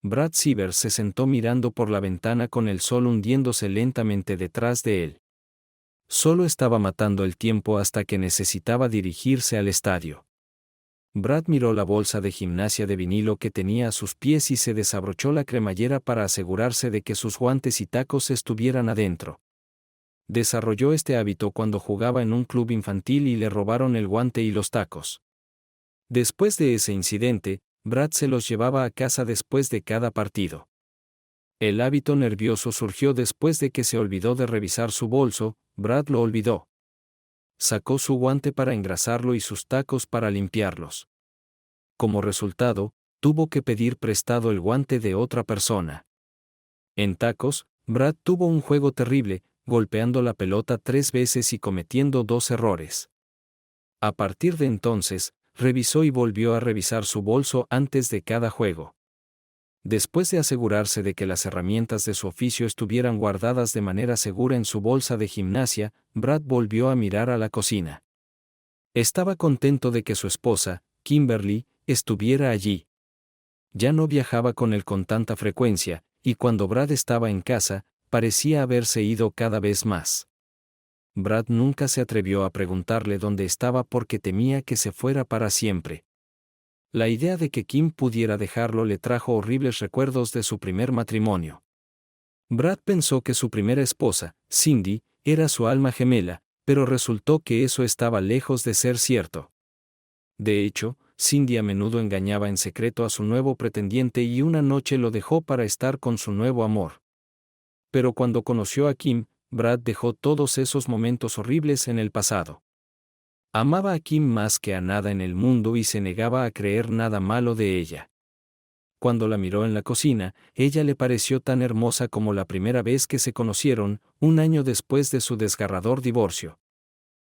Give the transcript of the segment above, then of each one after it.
Brad Sivers se sentó mirando por la ventana con el sol hundiéndose lentamente detrás de él. Solo estaba matando el tiempo hasta que necesitaba dirigirse al estadio. Brad miró la bolsa de gimnasia de vinilo que tenía a sus pies y se desabrochó la cremallera para asegurarse de que sus guantes y tacos estuvieran adentro. Desarrolló este hábito cuando jugaba en un club infantil y le robaron el guante y los tacos. Después de ese incidente, Brad se los llevaba a casa después de cada partido. El hábito nervioso surgió después de que se olvidó de revisar su bolso. Brad lo olvidó. Sacó su guante para engrasarlo y sus tacos para limpiarlos. Como resultado, tuvo que pedir prestado el guante de otra persona. En tacos, Brad tuvo un juego terrible, golpeando la pelota 3 veces y cometiendo 2 errores. A partir de entonces, revisó y volvió a revisar su bolso antes de cada juego. Después de asegurarse de que las herramientas de su oficio estuvieran guardadas de manera segura en su bolsa de gimnasia, Brad volvió a mirar a la cocina. Estaba contento de que su esposa, Kimberly, estuviera allí. Ya no viajaba con él con tanta frecuencia, y cuando Brad estaba en casa, parecía haberse ido cada vez más. Brad nunca se atrevió a preguntarle dónde estaba porque temía que se fuera para siempre. La idea de que Kim pudiera dejarlo le trajo horribles recuerdos de su primer matrimonio. Brad pensó que su primera esposa, Cindy, era su alma gemela, pero resultó que eso estaba lejos de ser cierto. De hecho, Cindy a menudo engañaba en secreto a su nuevo pretendiente y una noche lo dejó para estar con su nuevo amor. Pero cuando conoció a Kim, Brad dejó todos esos momentos horribles en el pasado. Amaba a Kim más que a nada en el mundo y se negaba a creer nada malo de ella. Cuando la miró en la cocina, ella le pareció tan hermosa como la primera vez que se conocieron, un año después de su desgarrador divorcio.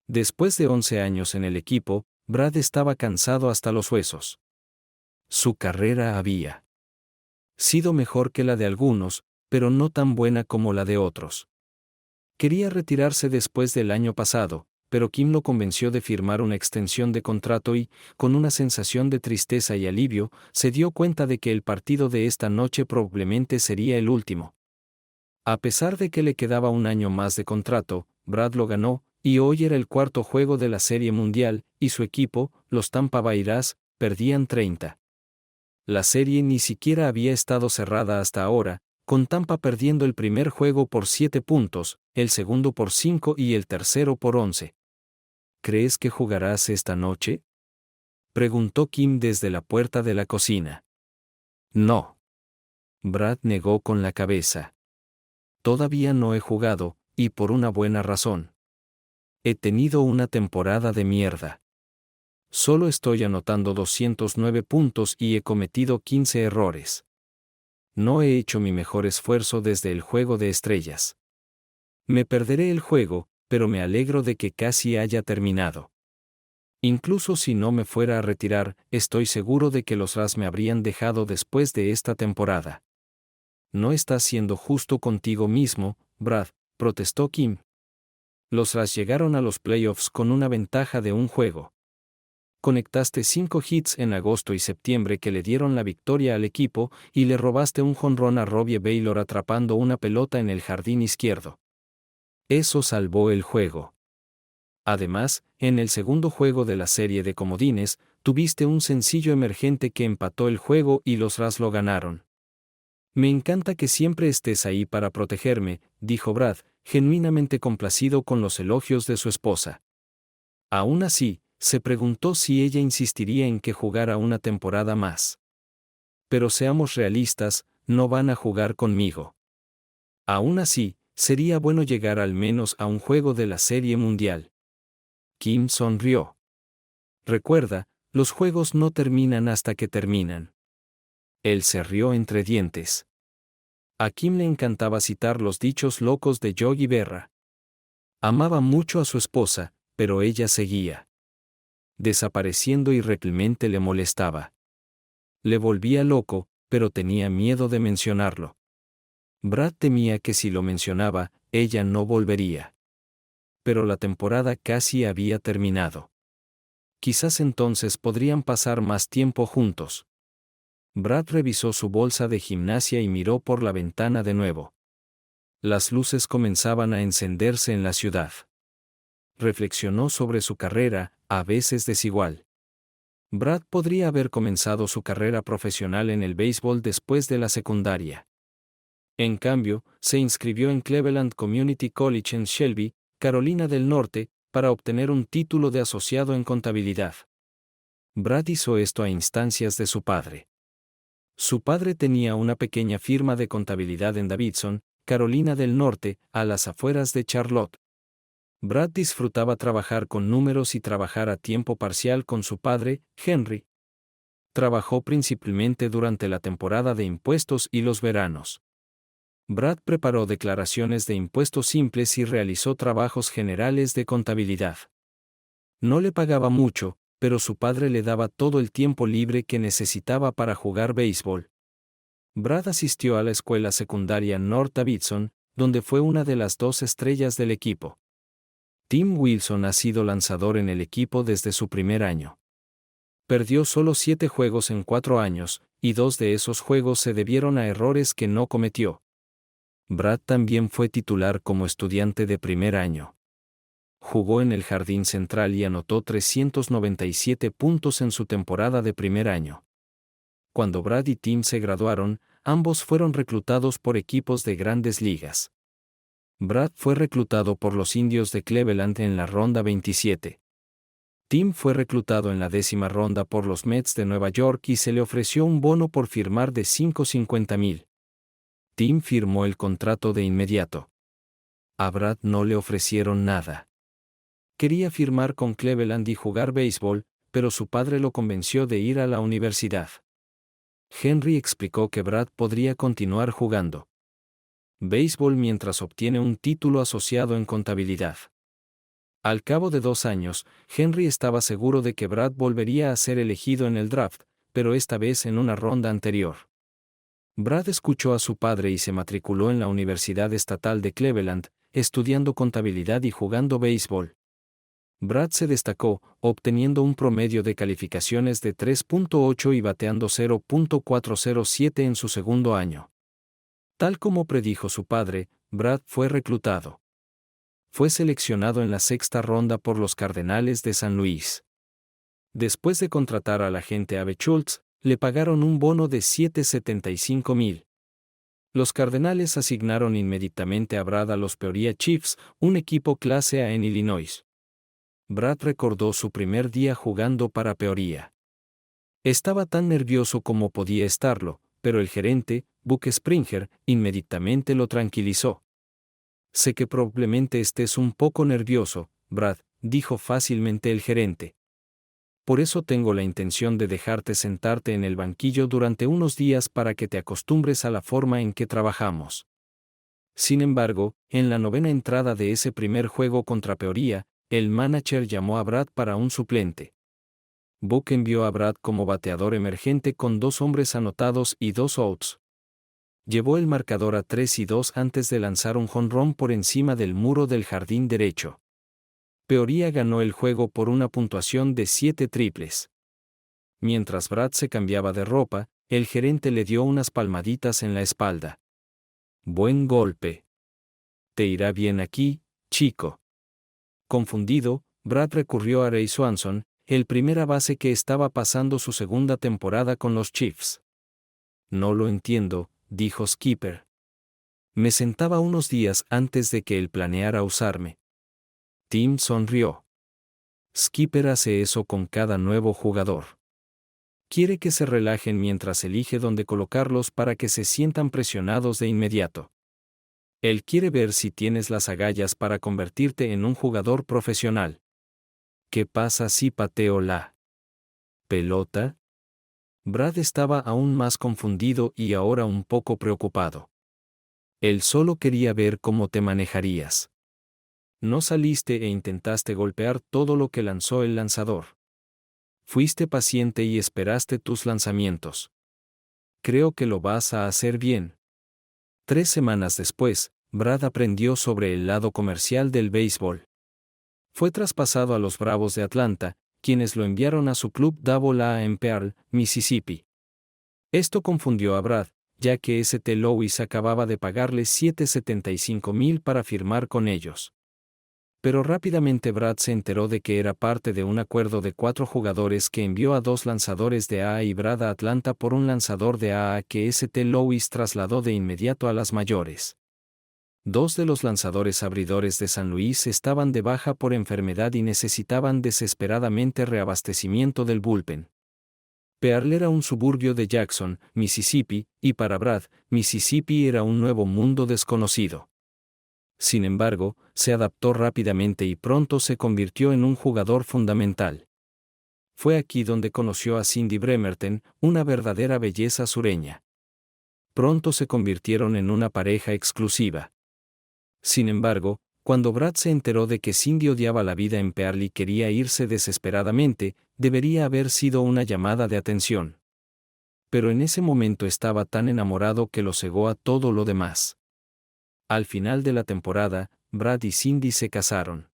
Después de 11 años en el equipo, Brad estaba cansado hasta los huesos. Su carrera había sido mejor que la de algunos, pero no tan buena como la de otros. Quería retirarse después del año pasado, pero Kim lo convenció de firmar una extensión de contrato y, con una sensación de tristeza y alivio, se dio cuenta de que el partido de esta noche probablemente sería el último. A pesar de que le quedaba un año más de contrato, Brad lo ganó, y hoy era el cuarto juego de la Serie Mundial, y su equipo, los Tampa Bay Rays, perdían 30. La serie ni siquiera había estado cerrada hasta ahora, con Tampa perdiendo el primer juego por 7 puntos, el segundo por 5 y el tercero por 11. ¿Crees que jugarás esta noche?, preguntó Kim desde la puerta de la cocina. No. Brad negó con la cabeza. Todavía no he jugado, y por una buena razón. He tenido una temporada de mierda. Solo estoy anotando 209 puntos y he cometido 15 errores. No he hecho mi mejor esfuerzo desde el Juego de Estrellas. Me perderé el juego, pero me alegro de que casi haya terminado. Incluso si no me fuera a retirar, estoy seguro de que los Rays me habrían dejado después de esta temporada. No estás siendo justo contigo mismo, Brad, protestó Kim. Los Rays llegaron a los playoffs con una ventaja de un juego. Conectaste 5 hits en agosto y septiembre que le dieron la victoria al equipo, y le robaste un jonrón a Robbie Baylor atrapando una pelota en el jardín izquierdo. Eso salvó el juego. Además, en el segundo juego de la serie de comodines, tuviste un sencillo emergente que empató el juego y los Rays lo ganaron. Me encanta que siempre estés ahí para protegerme, dijo Brad, genuinamente complacido con los elogios de su esposa. Aún así, se preguntó si ella insistiría en que jugara una temporada más. Pero seamos realistas, no van a jugar conmigo. Aún así, sería bueno llegar al menos a un juego de la Serie Mundial. Kim sonrió. Recuerda, los juegos no terminan hasta que terminan. Él se rió entre dientes. A Kim le encantaba citar los dichos locos de Yogi Berra. Amaba mucho a su esposa, pero ella seguía desapareciendo y realmente le molestaba. Le volvía loco, pero tenía miedo de mencionarlo. Brad temía que si lo mencionaba, ella no volvería. Pero la temporada casi había terminado. Quizás entonces podrían pasar más tiempo juntos. Brad revisó su bolsa de gimnasia y miró por la ventana de nuevo. Las luces comenzaban a encenderse en la ciudad. Reflexionó sobre su carrera, a veces desigual. Brad podría haber comenzado su carrera profesional en el béisbol después de la secundaria. En cambio, se inscribió en Cleveland Community College en Shelby, Carolina del Norte, para obtener un título de asociado en contabilidad. Brad hizo esto a instancias de su padre. Su padre tenía una pequeña firma de contabilidad en Davidson, Carolina del Norte, a las afueras de Charlotte. Brad disfrutaba trabajar con números y trabajar a tiempo parcial con su padre, Henry. Trabajó principalmente durante la temporada de impuestos y los veranos. Brad preparó declaraciones de impuestos simples y realizó trabajos generales de contabilidad. No le pagaba mucho, pero su padre le daba todo el tiempo libre que necesitaba para jugar béisbol. Brad asistió a la escuela secundaria North Davidson, donde fue una de las 2 estrellas del equipo. Tim Wilson ha sido lanzador en el equipo desde su primer año. Perdió solo 7 juegos en 4 años, y 2 de esos juegos se debieron a errores que no cometió. Brad también fue titular como estudiante de primer año. Jugó en el jardín central y anotó 397 puntos en su temporada de primer año. Cuando Brad y Tim se graduaron, ambos fueron reclutados por equipos de grandes ligas. Brad fue reclutado por los Indios de Cleveland en la ronda 27. Tim fue reclutado en la 10ª ronda por los Mets de Nueva York y se le ofreció un bono por firmar de $550,000. Tim firmó el contrato de inmediato. A Brad no le ofrecieron nada. Quería firmar con Cleveland y jugar béisbol, pero su padre lo convenció de ir a la universidad. Henry explicó que Brad podría continuar jugando béisbol mientras obtiene un título asociado en contabilidad. Al cabo de 2 años, Henry estaba seguro de que Brad volvería a ser elegido en el draft, pero esta vez en una ronda anterior. Brad escuchó a su padre y se matriculó en la Universidad Estatal de Cleveland, estudiando contabilidad y jugando béisbol. Brad se destacó, obteniendo un promedio de calificaciones de 3.8 y bateando 0.407 en su segundo año. Tal como predijo su padre, Brad fue reclutado. Fue seleccionado en la 6ª ronda por los Cardenales de San Luis. Después de contratar al agente Abe Schultz, le pagaron un bono de $775,000. Los Cardenales asignaron inmediatamente a Brad a los Peoria Chiefs, un equipo clase A en Illinois. Brad recordó su primer día jugando para Peoria. Estaba tan nervioso como podía estarlo, pero el gerente, Buck Springer, inmediatamente lo tranquilizó. Sé que probablemente estés un poco nervioso, Brad, dijo fácilmente el gerente. Por eso tengo la intención de dejarte sentarte en el banquillo durante unos días para que te acostumbres a la forma en que trabajamos. Sin embargo, en la 9ª entrada de ese primer juego contra Peoria, el manager llamó a Brad para un suplente. Buck envió a Brad como bateador emergente con 2 hombres anotados y 2 outs. Llevó el marcador a 3-2 antes de lanzar un jonrón por encima del muro del jardín derecho. Peoria ganó el juego por una puntuación de 7 triples. Mientras Brad se cambiaba de ropa, el gerente le dio unas palmaditas en la espalda. Buen golpe. Te irá bien aquí, chico. Confundido, Brad recurrió a Ray Swanson, el primera base que estaba pasando su segunda temporada con los Chiefs. No lo entiendo, dijo Skipper. Me sentaba unos días antes de que él planeara usarme. Tim sonrió. Skipper hace eso con cada nuevo jugador. Quiere que se relajen mientras elige dónde colocarlos para que se sientan presionados de inmediato. Él quiere ver si tienes las agallas para convertirte en un jugador profesional. ¿Qué pasa si pateo la pelota? Brad estaba aún más confundido y ahora un poco preocupado. Él solo quería ver cómo te manejarías. No saliste e intentaste golpear todo lo que lanzó el lanzador. Fuiste paciente y esperaste tus lanzamientos. Creo que lo vas a hacer bien. 3 semanas después, Brad aprendió sobre el lado comercial del béisbol. Fue traspasado a los Bravos de Atlanta, quienes lo enviaron a su club AA en Pearl, Mississippi. Esto confundió a Brad, ya que St. Louis acababa de pagarle $775,000 para firmar con ellos. Pero rápidamente Brad se enteró de que era parte de un acuerdo de 4 jugadores que envió a 2 lanzadores de AA y Brad a Atlanta por un lanzador de AA que St. Louis trasladó de inmediato a las mayores. 2 de los lanzadores abridores de San Luis estaban de baja por enfermedad y necesitaban desesperadamente reabastecimiento del bullpen. Pearl era un suburbio de Jackson, Mississippi, y para Brad, Mississippi era un nuevo mundo desconocido. Sin embargo, se adaptó rápidamente y pronto se convirtió en un jugador fundamental. Fue aquí donde conoció a Cindy Bremerton, una verdadera belleza sureña. Pronto se convirtieron en una pareja exclusiva. Sin embargo, cuando Brad se enteró de que Cindy odiaba la vida en Pearl y quería irse desesperadamente, debería haber sido una llamada de atención. Pero en ese momento estaba tan enamorado que lo cegó a todo lo demás. Al final de la temporada, Brad y Cindy se casaron.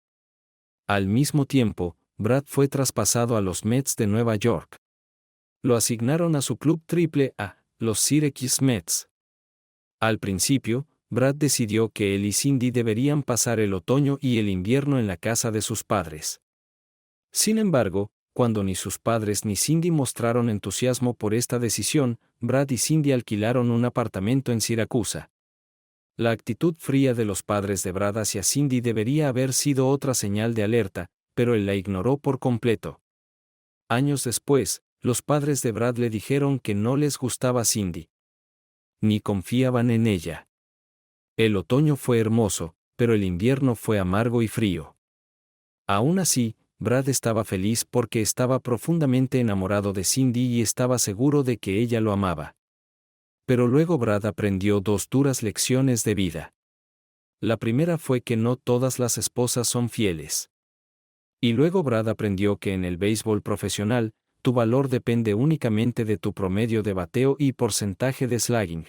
Al mismo tiempo, Brad fue traspasado a los Mets de Nueva York. Lo asignaron a su club AAA, los Syracuse Mets. Al principio, Brad decidió que él y Cindy deberían pasar el otoño y el invierno en la casa de sus padres. Sin embargo, cuando ni sus padres ni Cindy mostraron entusiasmo por esta decisión, Brad y Cindy alquilaron un apartamento en Siracusa. La actitud fría de los padres de Brad hacia Cindy debería haber sido otra señal de alerta, pero él la ignoró por completo. Años después, los padres de Brad le dijeron que no les gustaba Cindy. Ni confiaban en ella. El otoño fue hermoso, pero el invierno fue amargo y frío. Aún así, Brad estaba feliz porque estaba profundamente enamorado de Cindy y estaba seguro de que ella lo amaba. Pero luego Brad aprendió 2 duras lecciones de vida. La primera fue que no todas las esposas son fieles. Y luego Brad aprendió que en el béisbol profesional, tu valor depende únicamente de tu promedio de bateo y porcentaje de slugging.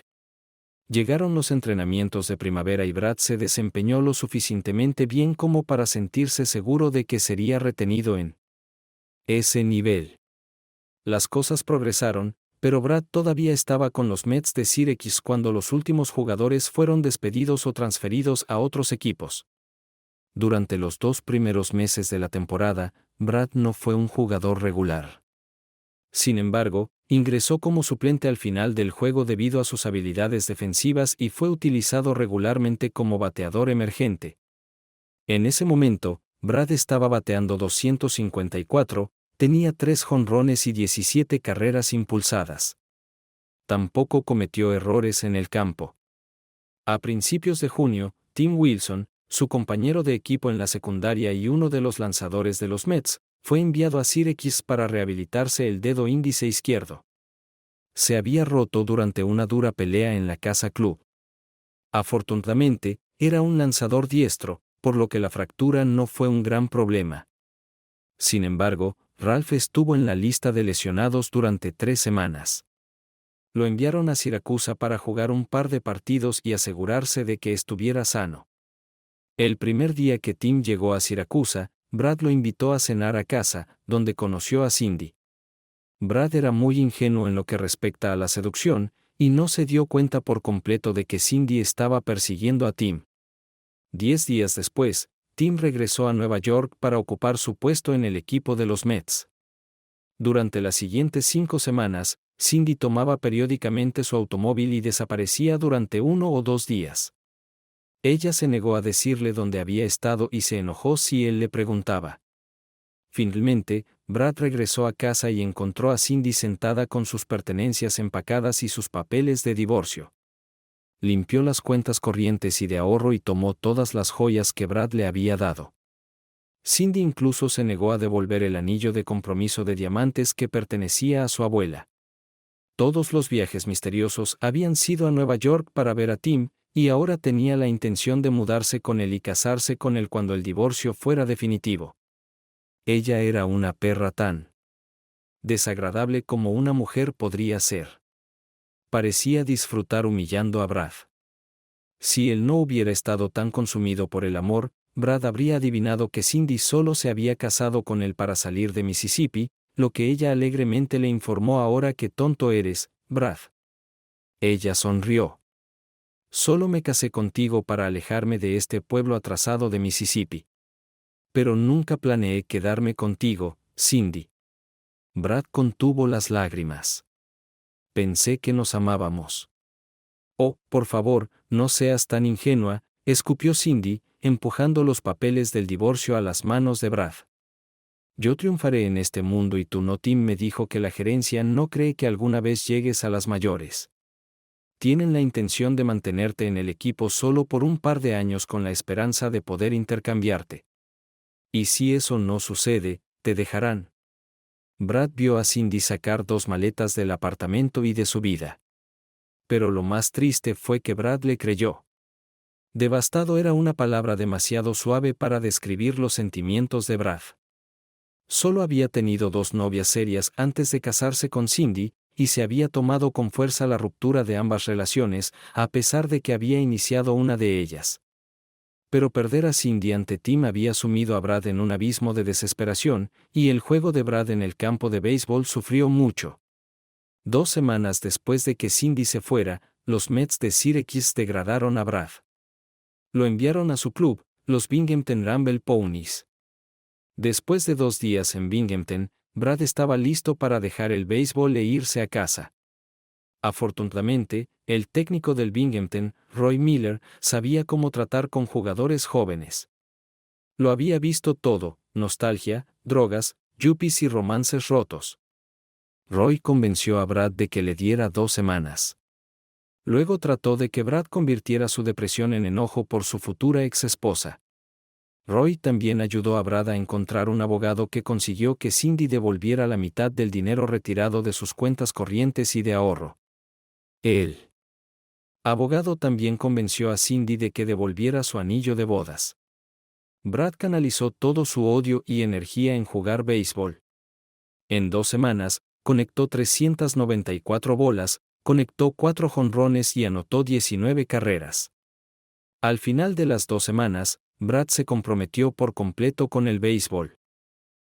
Llegaron los entrenamientos de primavera y Brad se desempeñó lo suficientemente bien como para sentirse seguro de que sería retenido en ese nivel. Las cosas progresaron, pero Brad todavía estaba con los Mets de Syracuse cuando los últimos jugadores fueron despedidos o transferidos a otros equipos. Durante los 2 primeros meses de la temporada, Brad no fue un jugador regular. Sin embargo, ingresó como suplente al final del juego debido a sus habilidades defensivas y fue utilizado regularmente como bateador emergente. En ese momento, Brad estaba bateando 254, tenía 3 jonrones y 17 carreras impulsadas. Tampoco cometió errores en el campo. A principios de junio, Tim Wilson, su compañero de equipo en la secundaria y uno de los lanzadores de los Mets, fue enviado a Syracuse para rehabilitarse el dedo índice izquierdo. Se había roto durante una dura pelea en la casa club. Afortunadamente, era un lanzador diestro, por lo que la fractura no fue un gran problema. Sin embargo, Ralph estuvo en la lista de lesionados durante 3 semanas. Lo enviaron a Siracusa para jugar un par de partidos y asegurarse de que estuviera sano. El primer día que Tim llegó a Siracusa, Brad lo invitó a cenar a casa, donde conoció a Cindy. Brad era muy ingenuo en lo que respecta a la seducción, y no se dio cuenta por completo de que Cindy estaba persiguiendo a Tim. 10 días después, Tim regresó a Nueva York para ocupar su puesto en el equipo de los Mets. Durante las siguientes 5 semanas, Cindy tomaba periódicamente su automóvil y desaparecía durante 1 o 2 días. Ella se negó a decirle dónde había estado y se enojó si él le preguntaba. Finalmente, Brad regresó a casa y encontró a Cindy sentada con sus pertenencias empacadas y sus papeles de divorcio. Limpió las cuentas corrientes y de ahorro y tomó todas las joyas que Brad le había dado. Cindy incluso se negó a devolver el anillo de compromiso de diamantes que pertenecía a su abuela. Todos los viajes misteriosos habían sido a Nueva York para ver a Tim, y ahora tenía la intención de mudarse con él y casarse con él cuando el divorcio fuera definitivo. Ella era una perra tan desagradable como una mujer podría ser. Parecía disfrutar humillando a Brad. Si él no hubiera estado tan consumido por el amor, Brad habría adivinado que Cindy solo se había casado con él para salir de Mississippi, lo que ella alegremente le informó ahora que tonto eres, Brad. Ella sonrió. Solo me casé contigo para alejarme de este pueblo atrasado de Mississippi. Pero nunca planeé quedarme contigo, Cindy. Brad contuvo las lágrimas. Pensé que nos amábamos. Oh, por favor, no seas tan ingenua, escupió Cindy, empujando los papeles del divorcio a las manos de Brad. Yo triunfaré en este mundo y tu no. Tim me dijo que la gerencia no cree que alguna vez llegues a las mayores. Tienen la intención de mantenerte en el equipo solo por un par de años con la esperanza de poder intercambiarte. Y si eso no sucede, te dejarán. Brad vio a Cindy sacar 2 maletas del apartamento y de su vida. Pero lo más triste fue que Brad le creyó. Devastado era una palabra demasiado suave para describir los sentimientos de Brad. Solo había tenido 2 novias serias antes de casarse con Cindy, y se había tomado con fuerza la ruptura de ambas relaciones, a pesar de que había iniciado una de ellas. Pero perder a Cindy ante Tim había sumido a Brad en un abismo de desesperación, y el juego de Brad en el campo de béisbol sufrió mucho. 2 semanas después de que Cindy se fuera, los Mets de Syracuse degradaron a Brad. Lo enviaron a su club, los Binghamton Ramble Ponies. Después de 2 días en Binghamton, Brad estaba listo para dejar el béisbol e irse a casa. Afortunadamente, el técnico del Binghamton, Roy Miller, sabía cómo tratar con jugadores jóvenes. Lo había visto todo: nostalgia, drogas, yuppies y romances rotos. Roy convenció a Brad de que le diera 2 semanas. Luego trató de que Brad convirtiera su depresión en enojo por su futura ex-esposa. Roy también ayudó a Brad a encontrar un abogado que consiguió que Cindy devolviera la mitad del dinero retirado de sus cuentas corrientes y de ahorro. El abogado también convenció a Cindy de que devolviera su anillo de bodas. Brad canalizó todo su odio y energía en jugar béisbol. En 2 semanas, conectó 394 bolas, conectó 4 jonrones y anotó 19 carreras. Al final de las 2 semanas, Brad se comprometió por completo con el béisbol.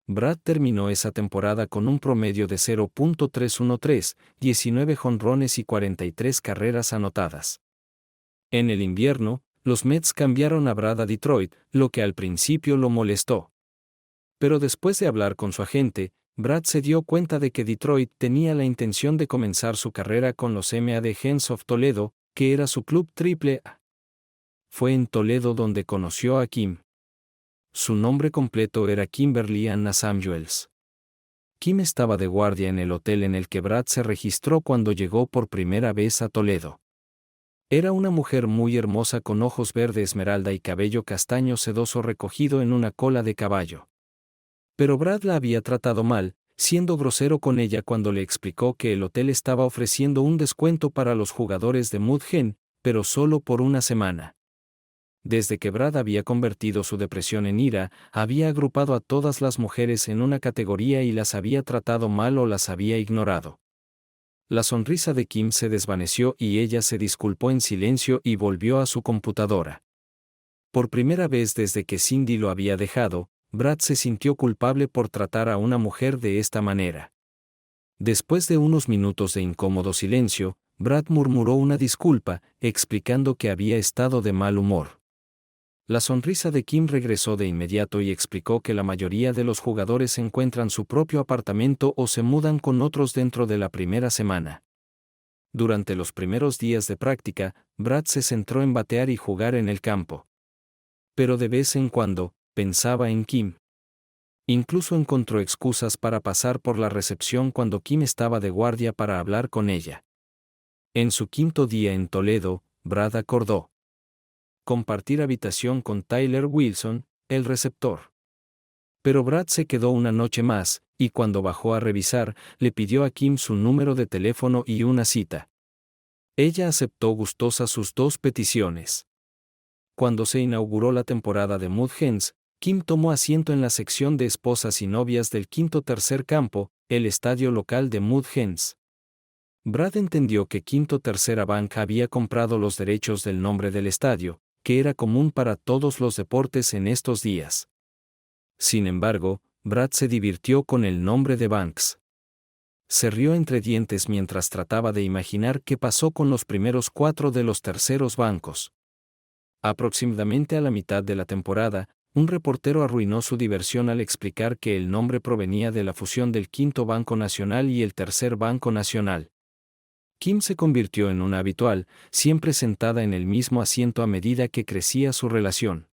Brad terminó esa temporada con un promedio de 0.313, 19 jonrones y 43 carreras anotadas. En el invierno, los Mets cambiaron a Brad a Detroit, lo que al principio lo molestó. Pero después de hablar con su agente, Brad se dio cuenta de que Detroit tenía la intención de comenzar su carrera con los MAD Hens of Toledo, que era su club AAA. Fue en Toledo donde conoció a Kim. Su nombre completo era Kimberly Anna Samuels. Kim estaba de guardia en el hotel en el que Brad se registró cuando llegó por primera vez a Toledo. Era una mujer muy hermosa con ojos verde esmeralda y cabello castaño sedoso recogido en una cola de caballo. Pero Brad la había tratado mal, siendo grosero con ella cuando le explicó que el hotel estaba ofreciendo un descuento para los jugadores de Mud Hen, pero solo por 1 semana. Desde que Brad había convertido su depresión en ira, había agrupado a todas las mujeres en una categoría y las había tratado mal o las había ignorado. La sonrisa de Kim se desvaneció y ella se disculpó en silencio y volvió a su computadora. Por primera vez desde que Cindy lo había dejado, Brad se sintió culpable por tratar a una mujer de esta manera. Después de unos minutos de incómodo silencio, Brad murmuró una disculpa, explicando que había estado de mal humor. La sonrisa de Kim regresó de inmediato y explicó que la mayoría de los jugadores encuentran su propio apartamento o se mudan con otros dentro de la primera semana. Durante los primeros días de práctica, Brad se centró en batear y jugar en el campo. Pero de vez en cuando, pensaba en Kim. Incluso encontró excusas para pasar por la recepción cuando Kim estaba de guardia para hablar con ella. En su 5º día en Toledo, Brad acordó compartir habitación con Tyler Wilson, el receptor. Pero Brad se quedó una noche más, y cuando bajó a revisar, le pidió a Kim su número de teléfono y una cita. Ella aceptó gustosa sus 2 peticiones. Cuando se inauguró la temporada de Mud Hens, Kim tomó asiento en la sección de esposas y novias del 5º tercer campo, el estadio local de Mud Hens. Brad entendió que 5º Tercera Bank había comprado los derechos del nombre del estadio, que era común para todos los deportes en estos días. Sin embargo, Brad se divirtió con el nombre de Banks. Se rió entre dientes mientras trataba de imaginar qué pasó con los primeros 4 de los terceros bancos. Aproximadamente a la mitad de la temporada, un reportero arruinó su diversión al explicar que el nombre provenía de la fusión del quinto Banco Nacional y el tercer Banco Nacional. Kim se convirtió en una habitual, siempre sentada en el mismo asiento a medida que crecía su relación.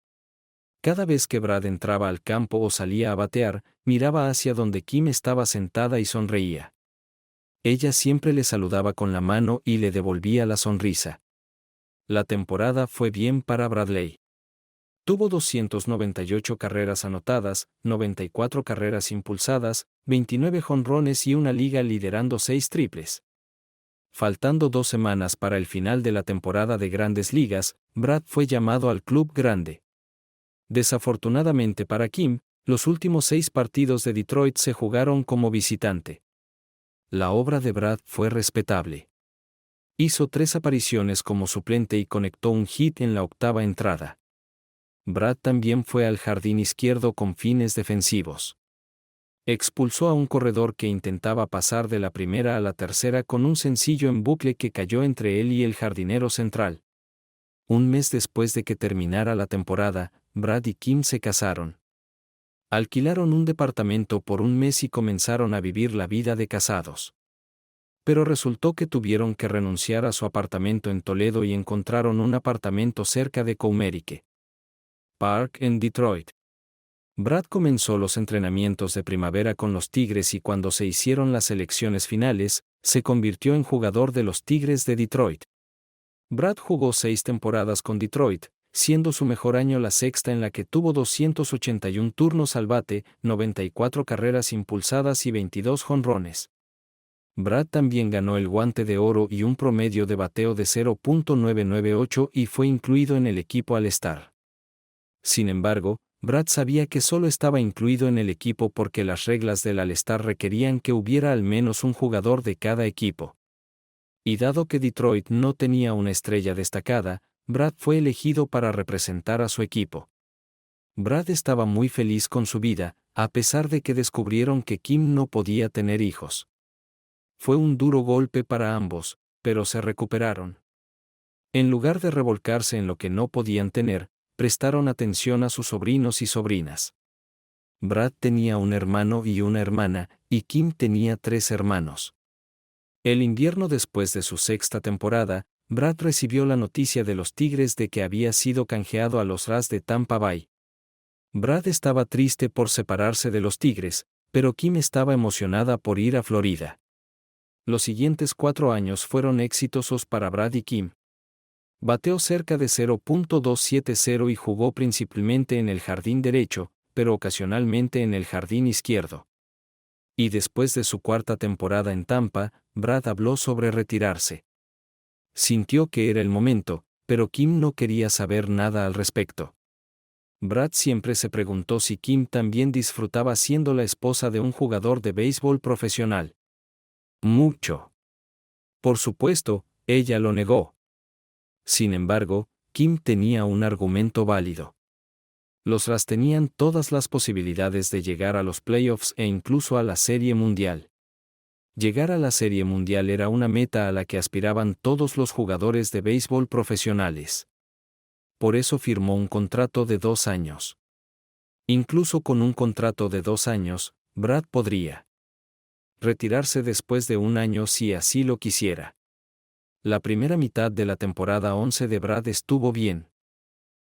Cada vez que Brad entraba al campo o salía a batear, miraba hacia donde Kim estaba sentada y sonreía. Ella siempre le saludaba con la mano y le devolvía la sonrisa. La temporada fue bien para Bradley. Tuvo 298 carreras anotadas, 94 carreras impulsadas, 29 jonrones y una liga liderando 6 triples. Faltando 2 semanas para el final de la temporada de Grandes Ligas, Brad fue llamado al Club Grande. Desafortunadamente para Kim, los últimos 6 partidos de Detroit se jugaron como visitante. La obra de Brad fue respetable. Hizo 3 apariciones como suplente y conectó un hit en la 8ª entrada. Brad también fue al jardín izquierdo con fines defensivos. Expulsó a un corredor que intentaba pasar de la primera a la tercera con un sencillo en bucle que cayó entre él y el jardinero central. Un mes después de que terminara la temporada, Brad y Kim se casaron. Alquilaron un departamento por un mes y comenzaron a vivir la vida de casados. Pero resultó que tuvieron que renunciar a su apartamento en Toledo y encontraron un apartamento cerca de Comerique Park en Detroit. Brad comenzó los entrenamientos de primavera con los Tigres y cuando se hicieron las selecciones finales, se convirtió en jugador de los Tigres de Detroit. Brad jugó 6 temporadas con Detroit, siendo su mejor año la sexta en la que tuvo 281 turnos al bate, 94 carreras impulsadas y 22 jonrones. Brad también ganó el Guante de Oro y un promedio de bateo de 0.998 y fue incluido en el equipo All-Star. Sin embargo, Brad sabía que solo estaba incluido en el equipo porque las reglas del All-Star requerían que hubiera al menos un jugador de cada equipo. Y dado que Detroit no tenía una estrella destacada, Brad fue elegido para representar a su equipo. Brad estaba muy feliz con su vida, a pesar de que descubrieron que Kim no podía tener hijos. Fue un duro golpe para ambos, pero se recuperaron. En lugar de revolcarse en lo que no podían tener, prestaron atención a sus sobrinos y sobrinas. Brad tenía un hermano y una hermana, y Kim tenía 3 hermanos. El invierno después de su 6ª temporada, Brad recibió la noticia de los Tigres de que había sido canjeado a los Rays de Tampa Bay. Brad estaba triste por separarse de los Tigres, pero Kim estaba emocionada por ir a Florida. Los siguientes 4 años fueron exitosos para Brad y Kim. Bateó cerca de 0.270 y jugó principalmente en el jardín derecho, pero ocasionalmente en el jardín izquierdo. Y después de su 4ª temporada en Tampa, Brad habló sobre retirarse. Sintió que era el momento, pero Kim no quería saber nada al respecto. Brad siempre se preguntó si Kim también disfrutaba siendo la esposa de un jugador de béisbol profesional. Mucho. Por supuesto, ella lo negó. Sin embargo, Kim tenía un argumento válido. Los Rays tenían todas las posibilidades de llegar a los playoffs e incluso a la Serie Mundial. Llegar a la Serie Mundial era una meta a la que aspiraban todos los jugadores de béisbol profesionales. Por eso firmó un contrato de 2 años. Incluso con un contrato de 2 años, Brad podría retirarse después de 1 año si así lo quisiera. La primera mitad de la temporada 11 de Brad estuvo bien.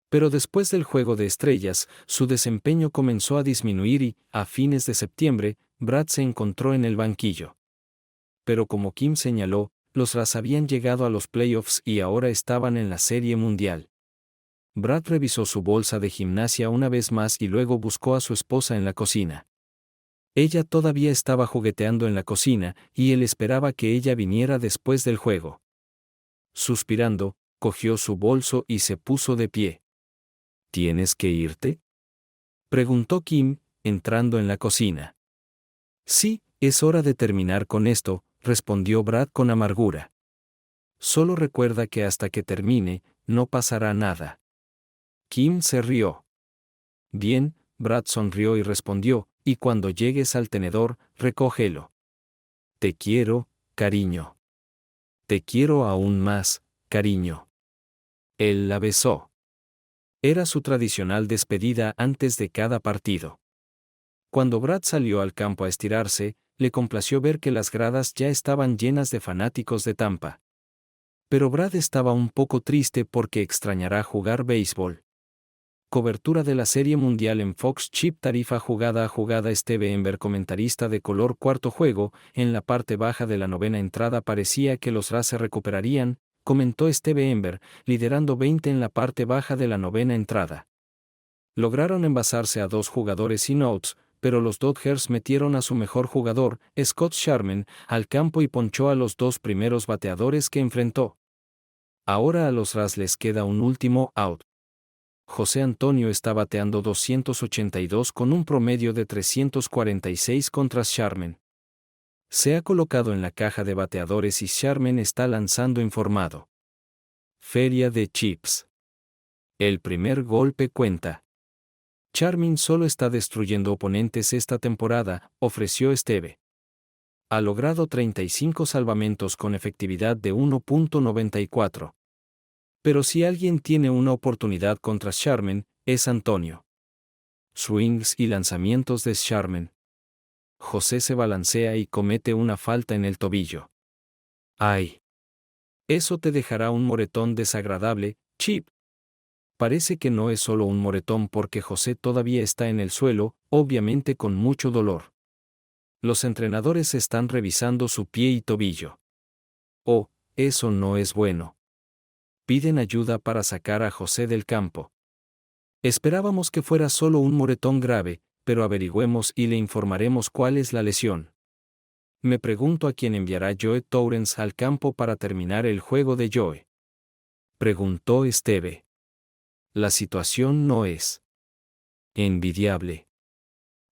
Pero después del Juego de Estrellas, su desempeño comenzó a disminuir y, a fines de septiembre, Brad se encontró en el banquillo. Pero como Kim señaló, los Rays habían llegado a los playoffs y ahora estaban en la Serie Mundial. Brad revisó su bolsa de gimnasia una vez más y luego buscó a su esposa en la cocina. Ella todavía estaba jugueteando en la cocina, y él esperaba que ella viniera después del juego. Suspirando, cogió su bolso y se puso de pie. ¿Tienes que irte?, preguntó Kim, entrando en la cocina. Sí, es hora de terminar con esto, respondió Brad con amargura. Solo recuerda que hasta que termine, no pasará nada. Kim se rió. Bien, Brad sonrió y respondió, y cuando llegues al tenedor, recógelo. Te quiero, cariño. Te quiero aún más, cariño. Él la besó. Era su tradicional despedida antes de cada partido. Cuando Brad salió al campo a estirarse, le complació ver que las gradas ya estaban llenas de fanáticos de Tampa. Pero Brad estaba un poco triste porque extrañará jugar béisbol. Cobertura de la Serie Mundial en Fox. Chip tarifa jugada a jugada. Steve Ember, comentarista de color. Cuarto juego, en la parte baja de la novena entrada parecía que los Rays se recuperarían, comentó Steve Ember, liderando 20 en la parte baja de la novena entrada. Lograron envasarse a 2 jugadores sin outs, pero los Dodgers metieron a su mejor jugador, Scott Sharman, al campo y ponchó a los 2 primeros bateadores que enfrentó. Ahora a los Rays les queda un último out. José Antonio está bateando 282 con un promedio de 346 contra Sharman. Se ha colocado en la caja de bateadores y Sharman está lanzando informado. Feria de chips. El primer golpe cuenta. Sharman solo está destruyendo oponentes esta temporada, ofreció Steve. Ha logrado 35 salvamentos con efectividad de 1.94. Pero si alguien tiene una oportunidad contra Sharman, es Antonio. Swings y lanzamientos de Sharman. José se balancea y comete una falta en el tobillo. ¡Ay! Eso te dejará un moretón desagradable, Chip. Parece que no es solo un moretón porque José todavía está en el suelo, obviamente con mucho dolor. Los entrenadores están revisando su pie y tobillo. Oh, eso no es bueno. Piden ayuda para sacar a José del campo. Esperábamos que fuera solo un moretón grave, pero averigüemos y le informaremos cuál es la lesión. Me pregunto a quién enviará Joe Torrens al campo para terminar el juego de Joe. Preguntó Steve. La situación no es envidiable.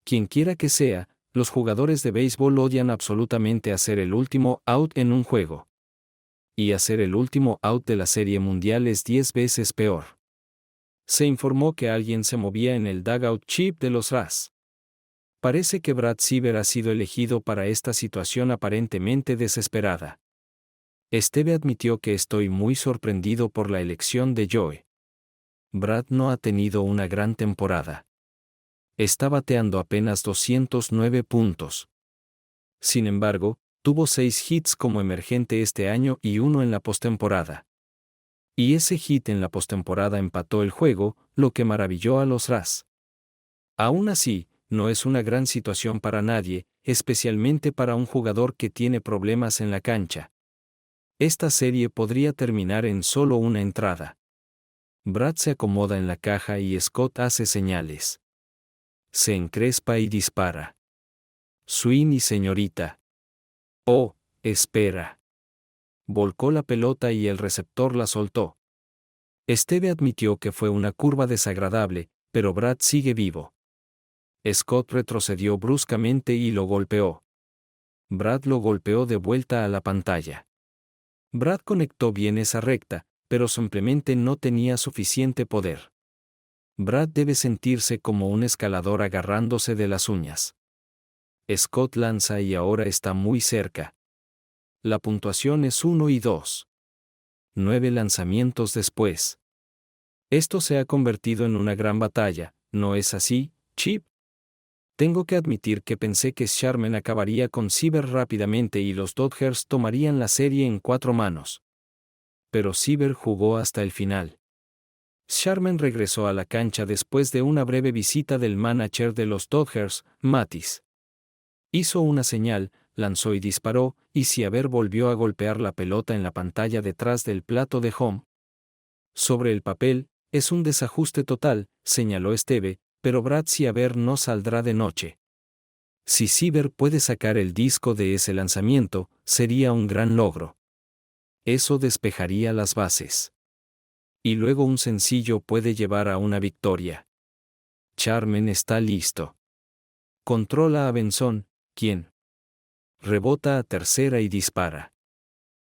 Quienquiera que sea, los jugadores de béisbol odian absolutamente hacer el último out en un juego. Y hacer el último out de la Serie Mundial es 10 veces peor. Se informó que alguien se movía en el dugout chip de los Rays. Parece que Brad Sieber ha sido elegido para esta situación aparentemente desesperada. Steve admitió que estoy muy sorprendido por la elección de Joe. Brad no ha tenido una gran temporada. Está bateando apenas 209 puntos. Sin embargo, tuvo 6 hits como emergente este año y 1 en la postemporada. Y ese hit en la postemporada empató el juego, lo que maravilló a los Rays. Aún así, no es una gran situación para nadie, especialmente para un jugador que tiene problemas en la cancha. Esta serie podría terminar en solo una entrada. Brad se acomoda en la caja y Scott hace señales. Se encrespa y dispara. Swing y señorita. Oh, espera. Volcó la pelota y el receptor la soltó. Steve admitió que fue una curva desagradable, pero Brad sigue vivo. Scott retrocedió bruscamente y lo golpeó. Brad lo golpeó de vuelta a la pantalla. Brad conectó bien esa recta, pero simplemente no tenía suficiente poder. Brad debe sentirse como un escalador agarrándose de las uñas. Scott lanza y ahora está muy cerca. La puntuación es 1 y 2. 9 lanzamientos después. Esto se ha convertido en una gran batalla, ¿no es así, Chip? Tengo que admitir que pensé que Sharman acabaría con Sieber rápidamente y los Dodgers tomarían la serie en 4 manos. Pero Sieber jugó hasta el final. Sharman regresó a la cancha después de una breve visita del manager de los Dodgers, Mathis. Hizo una señal, lanzó y disparó, y Sieber volvió a golpear la pelota en la pantalla detrás del plato de home. Sobre el papel, es un desajuste total, señaló Steve, pero Brad Sieber no saldrá de noche. Si Sieber puede sacar el disco de ese lanzamiento, sería un gran logro. Eso despejaría las bases. Y luego un sencillo puede llevar a una victoria. Sharman está listo. Controla a Benson, quien rebota a tercera y dispara.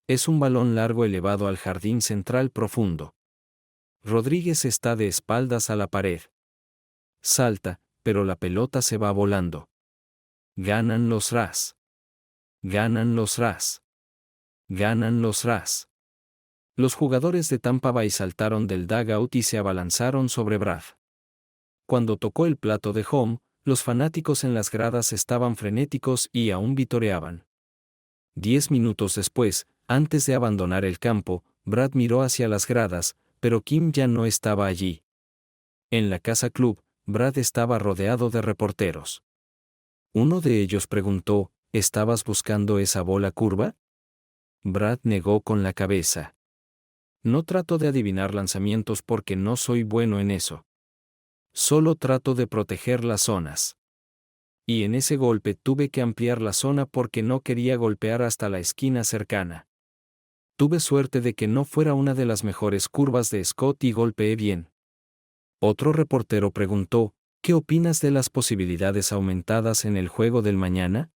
Es un balón largo elevado al jardín central profundo. Rodríguez está de espaldas a la pared. Salta, pero la pelota se va volando. Ganan los Rays. Ganan los Rays. Ganan los Rays. Los jugadores de Tampa Bay saltaron del dugout y se abalanzaron sobre Brad. Cuando tocó el plato de home, los fanáticos en las gradas estaban frenéticos y aún vitoreaban. 10 minutos después, antes de abandonar el campo, Brad miró hacia las gradas, pero Kim ya no estaba allí. En la casa club, Brad estaba rodeado de reporteros. Uno de ellos preguntó, ¿estabas buscando esa bola curva? Brad negó con la cabeza. No trato de adivinar lanzamientos porque no soy bueno en eso. Solo trato de proteger las zonas. Y en ese golpe tuve que ampliar la zona porque no quería golpear hasta la esquina cercana. Tuve suerte de que no fuera una de las mejores curvas de Scott y golpeé bien. Otro reportero preguntó, ¿qué opinas de las posibilidades aumentadas en el juego del mañana?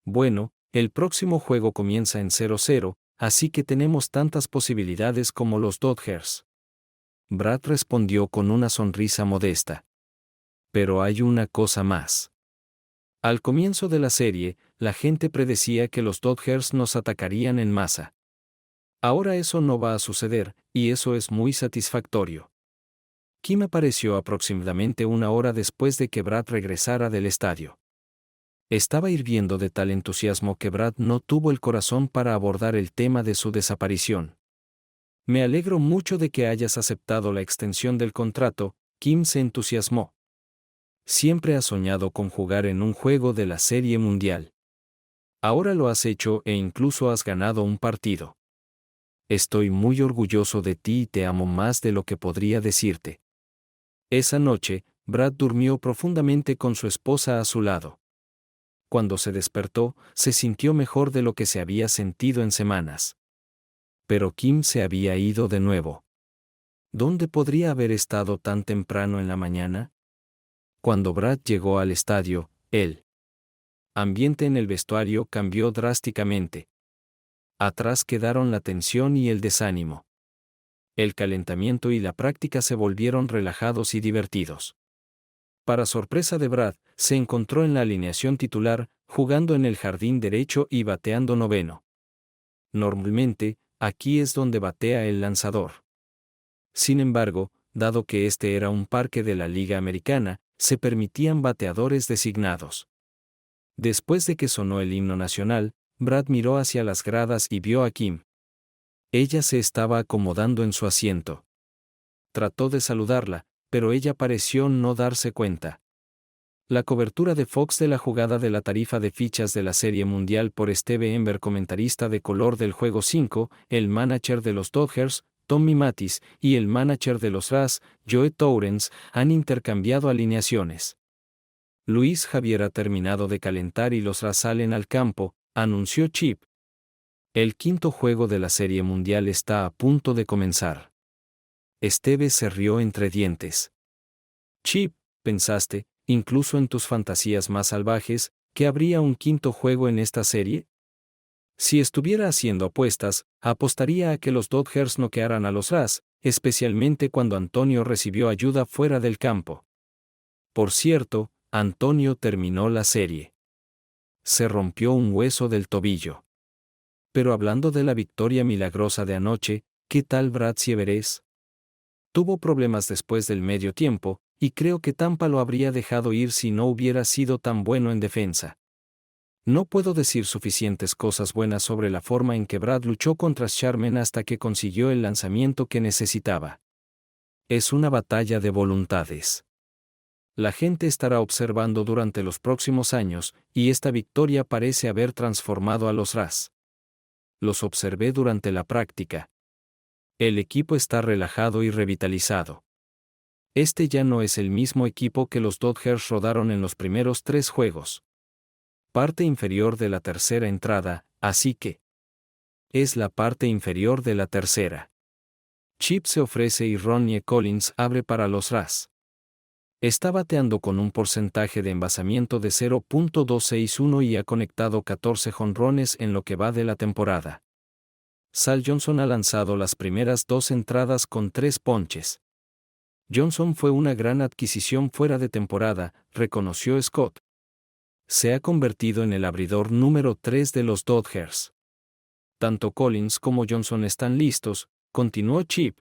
Bueno, el próximo juego comienza en 0-0, así que tenemos tantas posibilidades como los Dodgers. Brad respondió con una sonrisa modesta. Pero hay una cosa más. Al comienzo de la serie, la gente predecía que los Dodgers nos atacarían en masa. Ahora eso no va a suceder, y eso es muy satisfactorio. Kim apareció aproximadamente una hora después de que Brad regresara del estadio. Estaba hirviendo de tal entusiasmo que Brad no tuvo el corazón para abordar el tema de su desaparición. Me alegro mucho de que hayas aceptado la extensión del contrato, Kim se entusiasmó. Siempre has soñado con jugar en un juego de la Serie Mundial. Ahora lo has hecho e incluso has ganado un partido. Estoy muy orgulloso de ti y te amo más de lo que podría decirte. Esa noche, Brad durmió profundamente con su esposa a su lado. Cuando se despertó, se sintió mejor de lo que se había sentido en semanas. Pero Kim se había ido de nuevo. ¿Dónde podría haber estado tan temprano en la mañana? Cuando Brad llegó al estadio, el ambiente en el vestuario cambió drásticamente. Atrás quedaron la tensión y el desánimo. El calentamiento y la práctica se volvieron relajados y divertidos. Para sorpresa de Brad, se encontró en la alineación titular, jugando en el jardín derecho y bateando noveno. Normalmente, aquí es donde batea el lanzador. Sin embargo, dado que este era un parque de la Liga Americana, se permitían bateadores designados. Después de que sonó el himno nacional, Brad miró hacia las gradas y vio a Kim. Ella se estaba acomodando en su asiento. Trató de saludarla, pero ella pareció no darse cuenta. La cobertura de Fox de la jugada de la tarifa de fichas de la Serie Mundial por Steve Ember, comentarista de color del Juego 5, el manager de los Dodgers, Tommy Matis, y el manager de los Rays, Joe Torrens, han intercambiado alineaciones. Luis Javier ha terminado de calentar y los Rays salen al campo, anunció Chip. El quinto juego de la Serie Mundial está a punto de comenzar. Steve se rió entre dientes. Chip, pensaste, incluso en tus fantasías más salvajes, que habría un quinto juego en esta serie? Si estuviera haciendo apuestas, apostaría a que los Dodgers noquearan a los Rays, especialmente cuando Antonio recibió ayuda fuera del campo. Por cierto, Antonio terminó la serie. Se rompió un hueso del tobillo. Pero hablando de la victoria milagrosa de anoche, ¿qué tal Brad Sieverés? Tuvo problemas después del medio tiempo, y creo que Tampa lo habría dejado ir si no hubiera sido tan bueno en defensa. No puedo decir suficientes cosas buenas sobre la forma en que Brad luchó contra Sherman hasta que consiguió el lanzamiento que necesitaba. Es una batalla de voluntades. La gente estará observando durante los próximos años, y esta victoria parece haber transformado a los Rays. Los observé durante la práctica. El equipo está relajado y revitalizado. Este ya no es el mismo equipo que los Dodgers rodaron en los primeros 3 juegos. Parte inferior de la tercera entrada, así que es la parte inferior de la tercera. Chip se ofrece y Ronnie Collins abre para los Rays. Está bateando con un porcentaje de envasamiento de 0.261 y ha conectado 14 jonrones en lo que va de la temporada. Sal Johnson ha lanzado las primeras 2 entradas con 3 ponches. Johnson fue una gran adquisición fuera de temporada, reconoció Scott. Se ha convertido en el abridor número 3 de los Dodgers. Tanto Collins como Johnson están listos, continuó Chip.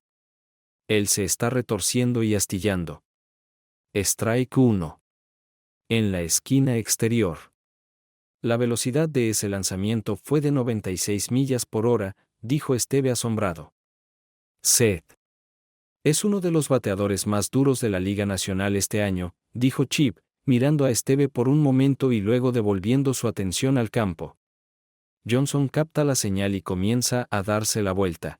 Él se está retorciendo y astillando. Strike 1. En la esquina exterior. La velocidad de ese lanzamiento fue de 96 millas por hora, dijo Esteve asombrado. Seth. Es uno de los bateadores más duros de la Liga Nacional este año, dijo Chip, mirando a Esteve por un momento y luego devolviendo su atención al campo. Johnson capta la señal y comienza a darse la vuelta.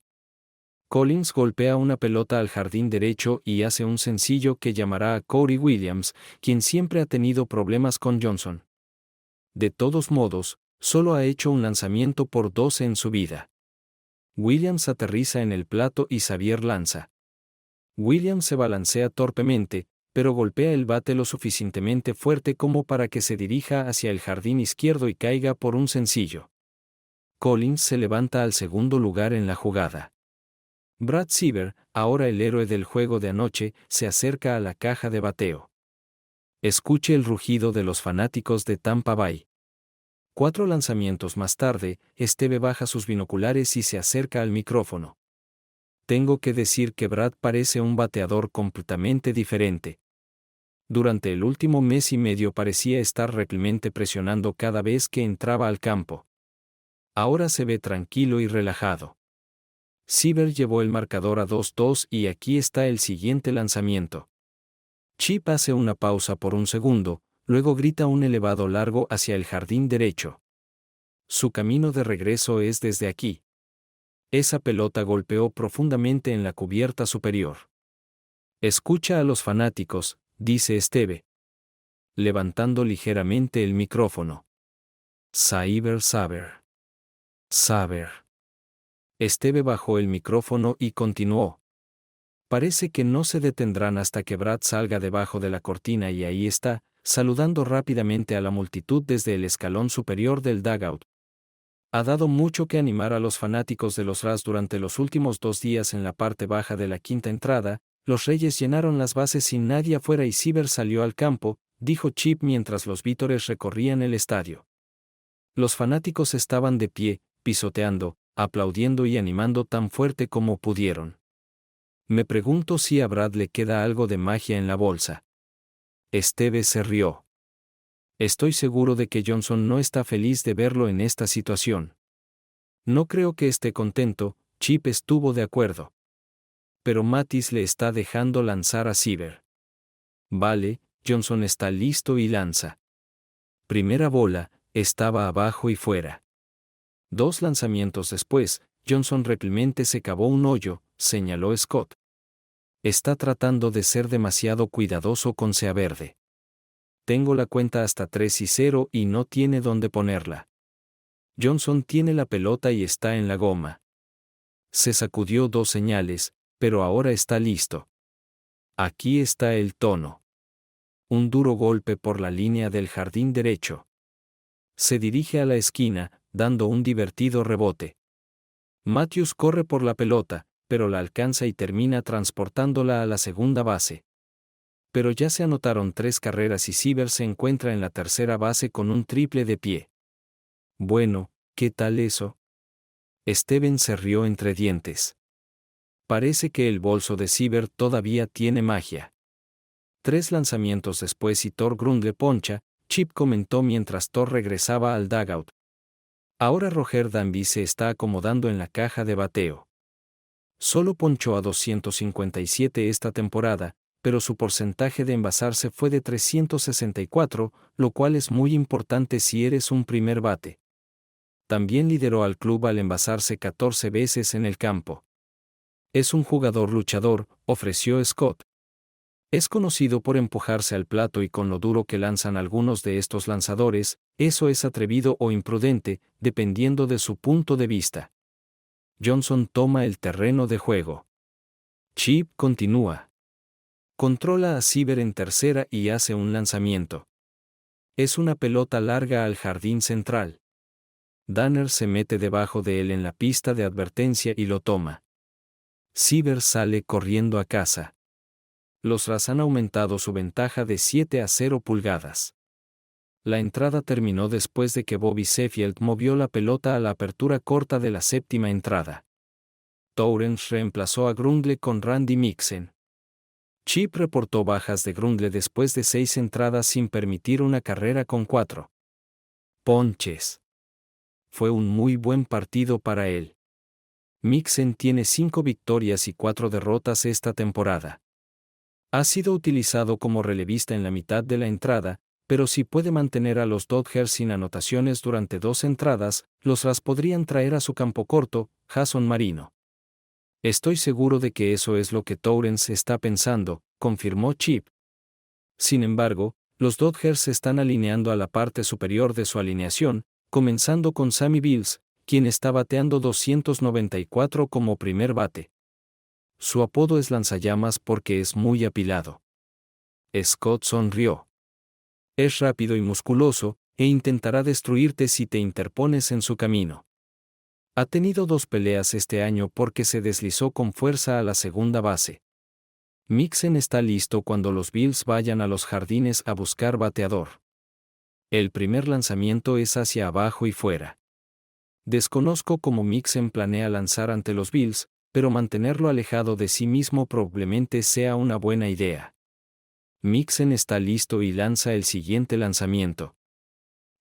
Collins golpea una pelota al jardín derecho y hace un sencillo que llamará a Corey Williams, quien siempre ha tenido problemas con Johnson. De todos modos, solo ha hecho un lanzamiento por 12 en su vida. Williams aterriza en el plato y Xavier lanza. Williams se balancea torpemente, pero golpea el bate lo suficientemente fuerte como para que se dirija hacia el jardín izquierdo y caiga por un sencillo. Collins se levanta al segundo lugar en la jugada. Brad Siever, ahora el héroe del juego de anoche, se acerca a la caja de bateo. Escuche el rugido de los fanáticos de Tampa Bay. 4 lanzamientos más tarde, Esteve baja sus binoculares y se acerca al micrófono. Tengo que decir que Brad parece un bateador completamente diferente. Durante el último mes y medio parecía estar realmente presionando cada vez que entraba al campo. Ahora se ve tranquilo y relajado. Siever llevó el marcador a 2-2 y aquí está el siguiente lanzamiento. Chip hace una pausa por un segundo, luego grita un elevado largo hacia el jardín derecho. Su camino de regreso es desde aquí. Esa pelota golpeó profundamente en la cubierta superior. Escucha a los fanáticos, dice Esteve, levantando ligeramente el micrófono. Saber. Esteve bajó el micrófono y continuó. Parece que no se detendrán hasta que Brad salga debajo de la cortina y ahí está, saludando rápidamente a la multitud desde el escalón superior del dugout. Ha dado mucho que animar a los fanáticos de los Rays durante los últimos 2 días en la parte baja de la quinta entrada. Los Reyes llenaron las bases sin nadie afuera y Siever salió al campo, dijo Chip mientras los vítores recorrían el estadio. Los fanáticos estaban de pie, pisoteando, aplaudiendo y animando tan fuerte como pudieron. Me pregunto si a Brad le queda algo de magia en la bolsa. Esteve se rió. Estoy seguro de que Johnson no está feliz de verlo en esta situación. No creo que esté contento, Chip estuvo de acuerdo. Pero Matis le está dejando lanzar a Siever. Vale, Johnson está listo y lanza. Primera bola, estaba abajo y fuera. 2 lanzamientos después, Johnson realmente se cavó un hoyo, señaló Scott. Está tratando de ser demasiado cuidadoso con Sea Verde. Tengo la cuenta hasta 3-0 y no tiene dónde ponerla. Johnson tiene la pelota y está en la goma. Se sacudió 2 señales, pero ahora está listo. Aquí está el tono. Un duro golpe por la línea del jardín derecho. Se dirige a la esquina, dando un divertido rebote. Matthews corre por la pelota, pero la alcanza y termina transportándola a la segunda base. Pero ya se anotaron 3 carreras y Siever se encuentra en la tercera base con un triple de pie. Bueno, ¿qué tal eso? Steven se rió entre dientes. Parece que el bolso de Siever todavía tiene magia. 3 lanzamientos después y Thor Grundle poncha, Chip comentó mientras Thor regresaba al dugout. Ahora Roger Danby se está acomodando en la caja de bateo. Solo ponchó a 257 esta temporada, pero su porcentaje de envasarse fue de 364, lo cual es muy importante si eres un primer bate. También lideró al club al envasarse 14 veces en el campo. Es un jugador luchador, ofreció Scott. Es conocido por empujarse al plato y con lo duro que lanzan algunos de estos lanzadores, eso es atrevido o imprudente, dependiendo de su punto de vista. Johnson toma el terreno de juego. Chip continúa. Controla a Siever en tercera y hace un lanzamiento. Es una pelota larga al jardín central. Danner se mete debajo de él en la pista de advertencia y lo toma. Siever sale corriendo a casa. Los Rays han aumentado su ventaja de 7 a 0 pulgadas. La entrada terminó después de que Bobby Sheffield movió la pelota a la apertura corta de la séptima entrada. Torrens reemplazó a Grundle con Randy Mixen. Chip reportó bajas de Grundle después de 6 entradas sin permitir una carrera con 4 ponches. Fue un muy buen partido para él. Mixen tiene 5 victorias y 4 derrotas esta temporada. Ha sido utilizado como relevista en la mitad de la entrada, pero si puede mantener a los Dodgers sin anotaciones durante 2 entradas, los Rays podrían traer a su campo corto, Jason Marino. Estoy seguro de que eso es lo que Torrens está pensando, confirmó Chip. Sin embargo, los Dodgers se están alineando a la parte superior de su alineación, comenzando con Sammy Bills, quien está bateando 294 como primer bate. Su apodo es lanzallamas porque es muy apilado. Scott sonrió. Es rápido y musculoso, e intentará destruirte si te interpones en su camino. Ha tenido 2 peleas este año porque se deslizó con fuerza a la segunda base. Mixen está listo cuando los Bills vayan a los jardines a buscar bateador. El primer lanzamiento es hacia abajo y fuera. Desconozco cómo Mixen planea lanzar ante los Bills, pero mantenerlo alejado de sí mismo probablemente sea una buena idea. Mixen está listo y lanza el siguiente lanzamiento.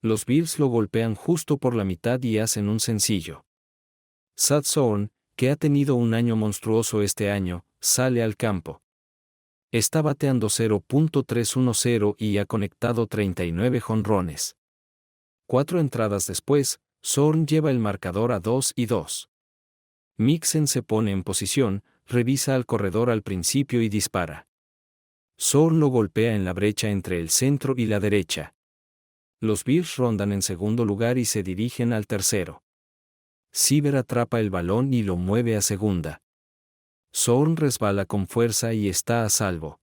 Los Bills lo golpean justo por la mitad y hacen un sencillo. Sad Zorn, que ha tenido un año monstruoso este año, sale al campo. Está bateando 0.310 y ha conectado 39 jonrones. 4 entradas después, Zorn lleva el marcador a 2-2. Mixen se pone en posición, revisa al corredor al principio y dispara. Zorn lo golpea en la brecha entre el centro y la derecha. Los Bills rondan en segundo lugar y se dirigen al tercero. Siever atrapa el balón y lo mueve a segunda. Zorn resbala con fuerza y está a salvo.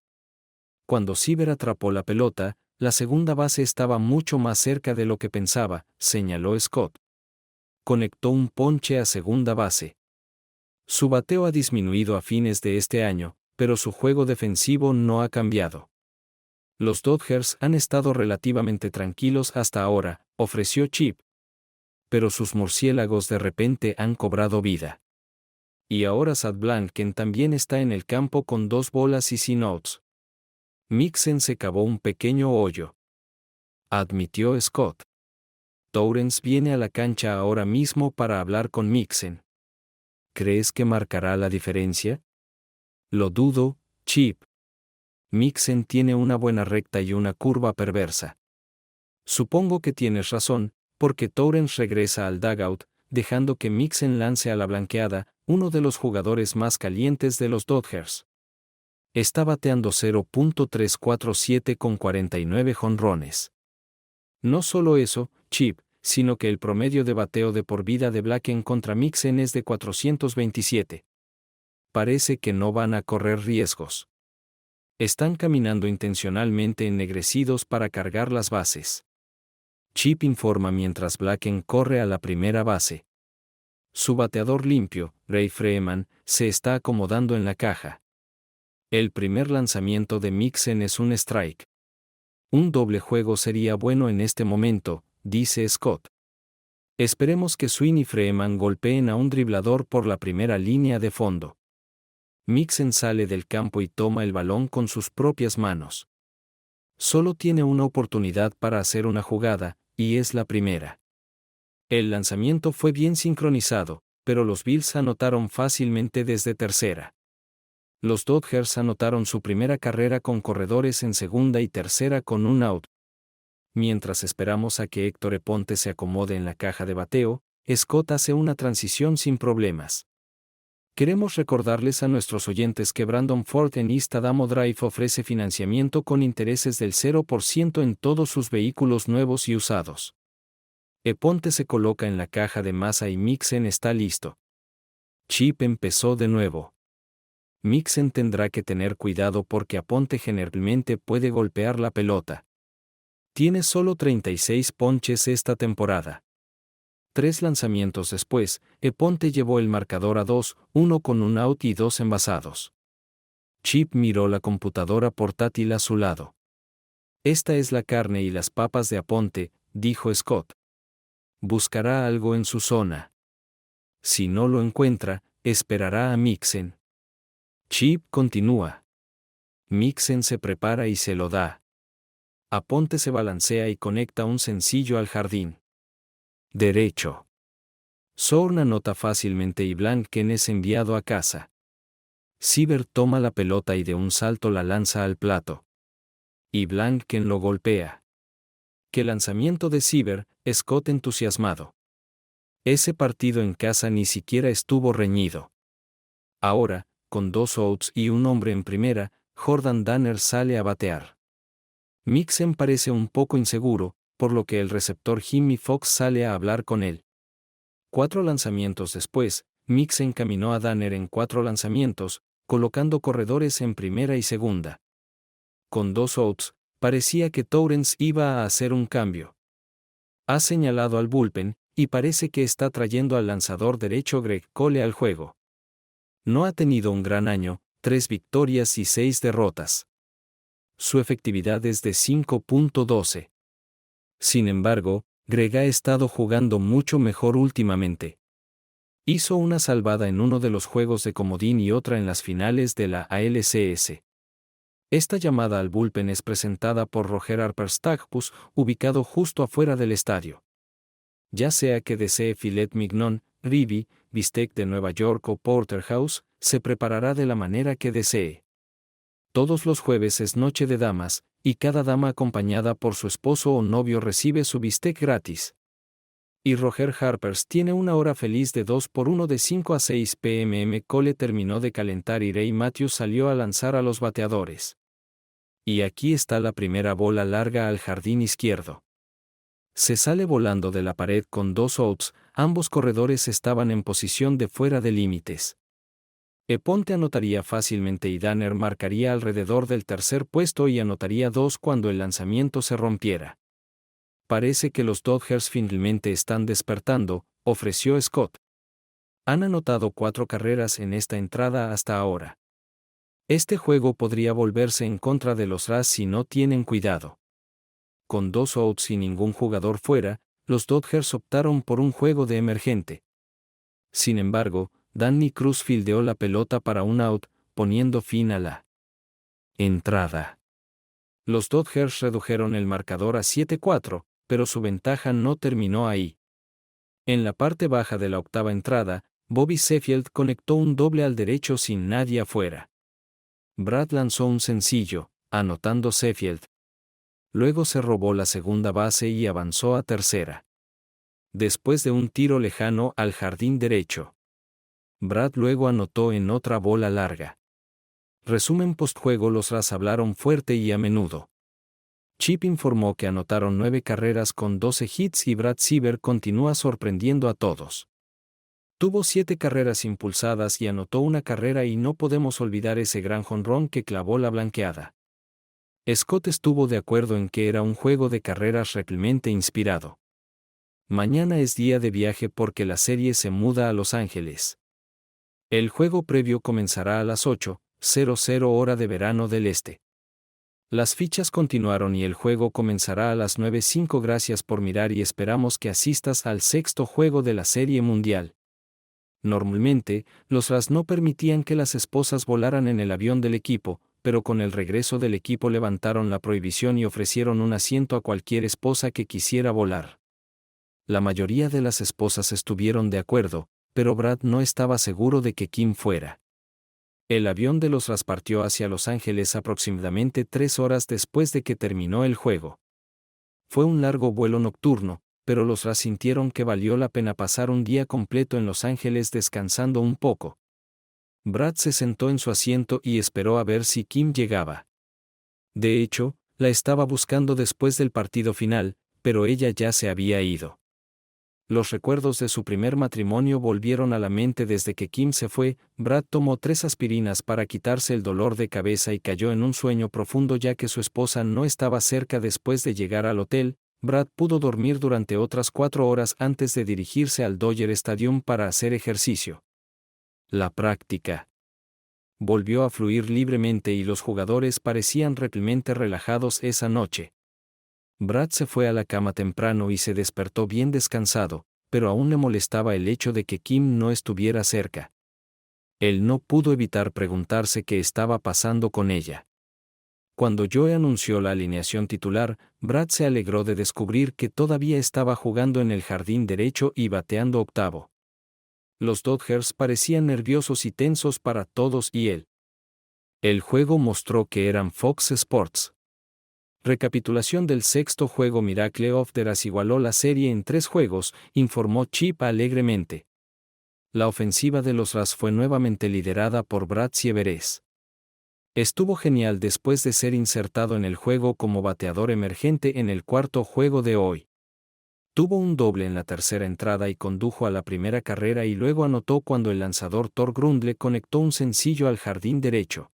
Cuando Siever atrapó la pelota, la segunda base estaba mucho más cerca de lo que pensaba, señaló Scott. Conectó un ponche a segunda base. Su bateo ha disminuido a fines de este año, pero su juego defensivo no ha cambiado. Los Dodgers han estado relativamente tranquilos hasta ahora, ofreció Chip. Pero sus murciélagos de repente han cobrado vida. Y ahora Sad Blanken también está en el campo con 2 bolas y sin outs. Mixen se cavó un pequeño hoyo, admitió Scott. Torrens viene a la cancha ahora mismo para hablar con Mixen. ¿Crees que marcará la diferencia? Lo dudo, Chip. Mixen tiene una buena recta y una curva perversa. Supongo que tienes razón, porque Torrens regresa al dugout, dejando que Mixen lance a la blanqueada, uno de los jugadores más calientes de los Dodgers. Está bateando 0.347 con 49 jonrones. No solo eso, Chip, sino que el promedio de bateo de por vida de Blacken contra Mixen es de 427. Parece que no van a correr riesgos. Están caminando intencionalmente ennegrecidos para cargar las bases. Chip informa mientras Blacken corre a la primera base. Su bateador limpio, Ray Freeman, se está acomodando en la caja. El primer lanzamiento de Mixen es un strike. Un doble juego sería bueno en este momento, dice Scott. Esperemos que Sweeney y Freeman golpeen a un driblador por la primera línea de fondo. Mixen sale del campo y toma el balón con sus propias manos. Solo tiene una oportunidad para hacer una jugada, y es la primera. El lanzamiento fue bien sincronizado, pero los Bills anotaron fácilmente desde tercera. Los Dodgers anotaron su primera carrera con corredores en segunda y tercera con un out. Mientras esperamos a que Héctor Eponte se acomode en la caja de bateo, Scott hace una transición sin problemas. Queremos recordarles a nuestros oyentes que Brandon Ford en East Adamo Drive ofrece financiamiento con intereses del 0% en todos sus vehículos nuevos y usados. Eponte se coloca en la caja de masa y Mixen está listo. Chip empezó de nuevo. Mixen tendrá que tener cuidado porque Aponte generalmente puede golpear la pelota. Tiene solo 36 ponches esta temporada. 3 lanzamientos después, Eponte llevó el marcador a 2-1 con un out y 2 envasados. Chip miró la computadora portátil a su lado. Esta es la carne y las papas de Aponte, dijo Scott. Buscará algo en su zona. Si no lo encuentra, esperará a Mixen. Chip continúa. Mixen se prepara y se lo da. Aponte se balancea y conecta un sencillo al jardín derecho. Zorn anota fácilmente y Blanken es enviado a casa. Siever toma la pelota y de un salto la lanza al plato. Y Blanken lo golpea. ¡Qué lanzamiento de Siever! Scott entusiasmado. Ese partido en casa ni siquiera estuvo reñido. Ahora, con 2 outs y un hombre en primera, Jordan Danner sale a batear. Mixen parece un poco inseguro, por lo que el receptor Jimmy Fox sale a hablar con él. 4 lanzamientos después, Mixen caminó a Danner en 4 lanzamientos, colocando corredores en primera y segunda. Con 2 outs, parecía que Torrens iba a hacer un cambio. Ha señalado al bullpen, y parece que está trayendo al lanzador derecho Greg Cole al juego. No ha tenido un gran año, 3 victorias y 6 derrotas. Su efectividad es de 5.12. Sin embargo, Greg ha estado jugando mucho mejor últimamente. Hizo una salvada en uno de los juegos de comodín y otra en las finales de la ALCS. Esta llamada al bullpen es presentada por Roger Harper-Stagpus, ubicado justo afuera del estadio. Ya sea que desee filet mignon, ribeye, bistec de Nueva York o porterhouse, se preparará de la manera que desee. Todos los jueves es noche de damas, y cada dama acompañada por su esposo o novio recibe su bistec gratis. Y Roger Harpers tiene una hora feliz de 2x1 de 5 a 6 p.m. Cole terminó de calentar y Ray Matthews salió a lanzar a los bateadores. Y aquí está la primera bola larga al jardín izquierdo. Se sale volando de la pared con 2 outs, ambos corredores estaban en posición de fuera de límites. Aponte anotaría fácilmente y Danner marcaría alrededor del tercer puesto y anotaría 2 cuando el lanzamiento se rompiera. Parece que los Dodgers finalmente están despertando, ofreció Scott. Han anotado 4 carreras en esta entrada hasta ahora. Este juego podría volverse en contra de los Rays si no tienen cuidado. Con 2 outs y ningún jugador fuera, los Dodgers optaron por un juego de emergente. Sin embargo, Danny Cruz fildeó la pelota para un out, poniendo fin a la entrada. Los Dodgers redujeron el marcador a 7-4, pero su ventaja no terminó ahí. En la parte baja de la octava entrada, Bobby Sheffield conectó un doble al derecho sin nadie afuera. Brad lanzó un sencillo, anotando Sheffield. Luego se robó la segunda base y avanzó a tercera. Después de un tiro lejano al jardín derecho, Brad luego anotó en otra bola larga. Resumen postjuego: los Rays hablaron fuerte y a menudo. Chip informó que anotaron 9 carreras con 12 hits y Brad Siever continúa sorprendiendo a todos. Tuvo 7 carreras impulsadas y anotó una carrera y no podemos olvidar ese gran jonrón que clavó la blanqueada. Scott estuvo de acuerdo en que era un juego de carreras realmente inspirado. Mañana es día de viaje porque la serie se muda a Los Ángeles. El juego previo comenzará a las 8:00 hora de verano del este. Las fichas continuaron y el juego comenzará a las 9:05. Gracias por mirar y esperamos que asistas al 6º juego de la Serie Mundial. Normalmente, los Rays no permitían que las esposas volaran en el avión del equipo, pero con el regreso del equipo levantaron la prohibición y ofrecieron un asiento a cualquier esposa que quisiera volar. La mayoría de las esposas estuvieron de acuerdo, pero Brad no estaba seguro de que Kim fuera. El avión de los Rays partió hacia Los Ángeles aproximadamente 3 horas después de que terminó el juego. Fue un largo vuelo nocturno, pero los Rays sintieron que valió la pena pasar un día completo en Los Ángeles descansando un poco. Brad se sentó en su asiento y esperó a ver si Kim llegaba. De hecho, la estaba buscando después del partido final, pero ella ya se había ido. Los recuerdos de su primer matrimonio volvieron a la mente desde que Kim se fue. Brad tomó 3 aspirinas para quitarse el dolor de cabeza y cayó en un sueño profundo ya que su esposa no estaba cerca. Después de llegar al hotel, Brad pudo dormir durante otras 4 horas antes de dirigirse al Dodger Stadium para hacer ejercicio. La práctica. volvió a fluir libremente y los jugadores parecían realmente relajados esa noche. Brad se fue a la cama temprano y se despertó bien descansado, pero aún le molestaba el hecho de que Kim no estuviera cerca. Él no pudo evitar preguntarse qué estaba pasando con ella. Cuando Joe anunció la alineación titular, Brad se alegró de descubrir que todavía estaba jugando en el jardín derecho y bateando octavo. Los Dodgers parecían nerviosos y tensos para todos y él. El juego mostró que eran Fox Sports. Recapitulación del sexto juego. Miracle of the Ras igualó la serie en 3 juegos, informó Chip alegremente. La ofensiva de los Ras fue nuevamente liderada por Brad Sieverez. Estuvo genial después de ser insertado en el juego como bateador emergente en el cuarto juego de hoy. Tuvo un doble en la tercera entrada y condujo a la primera carrera y luego anotó cuando el lanzador Thor Grundle conectó un sencillo al jardín derecho.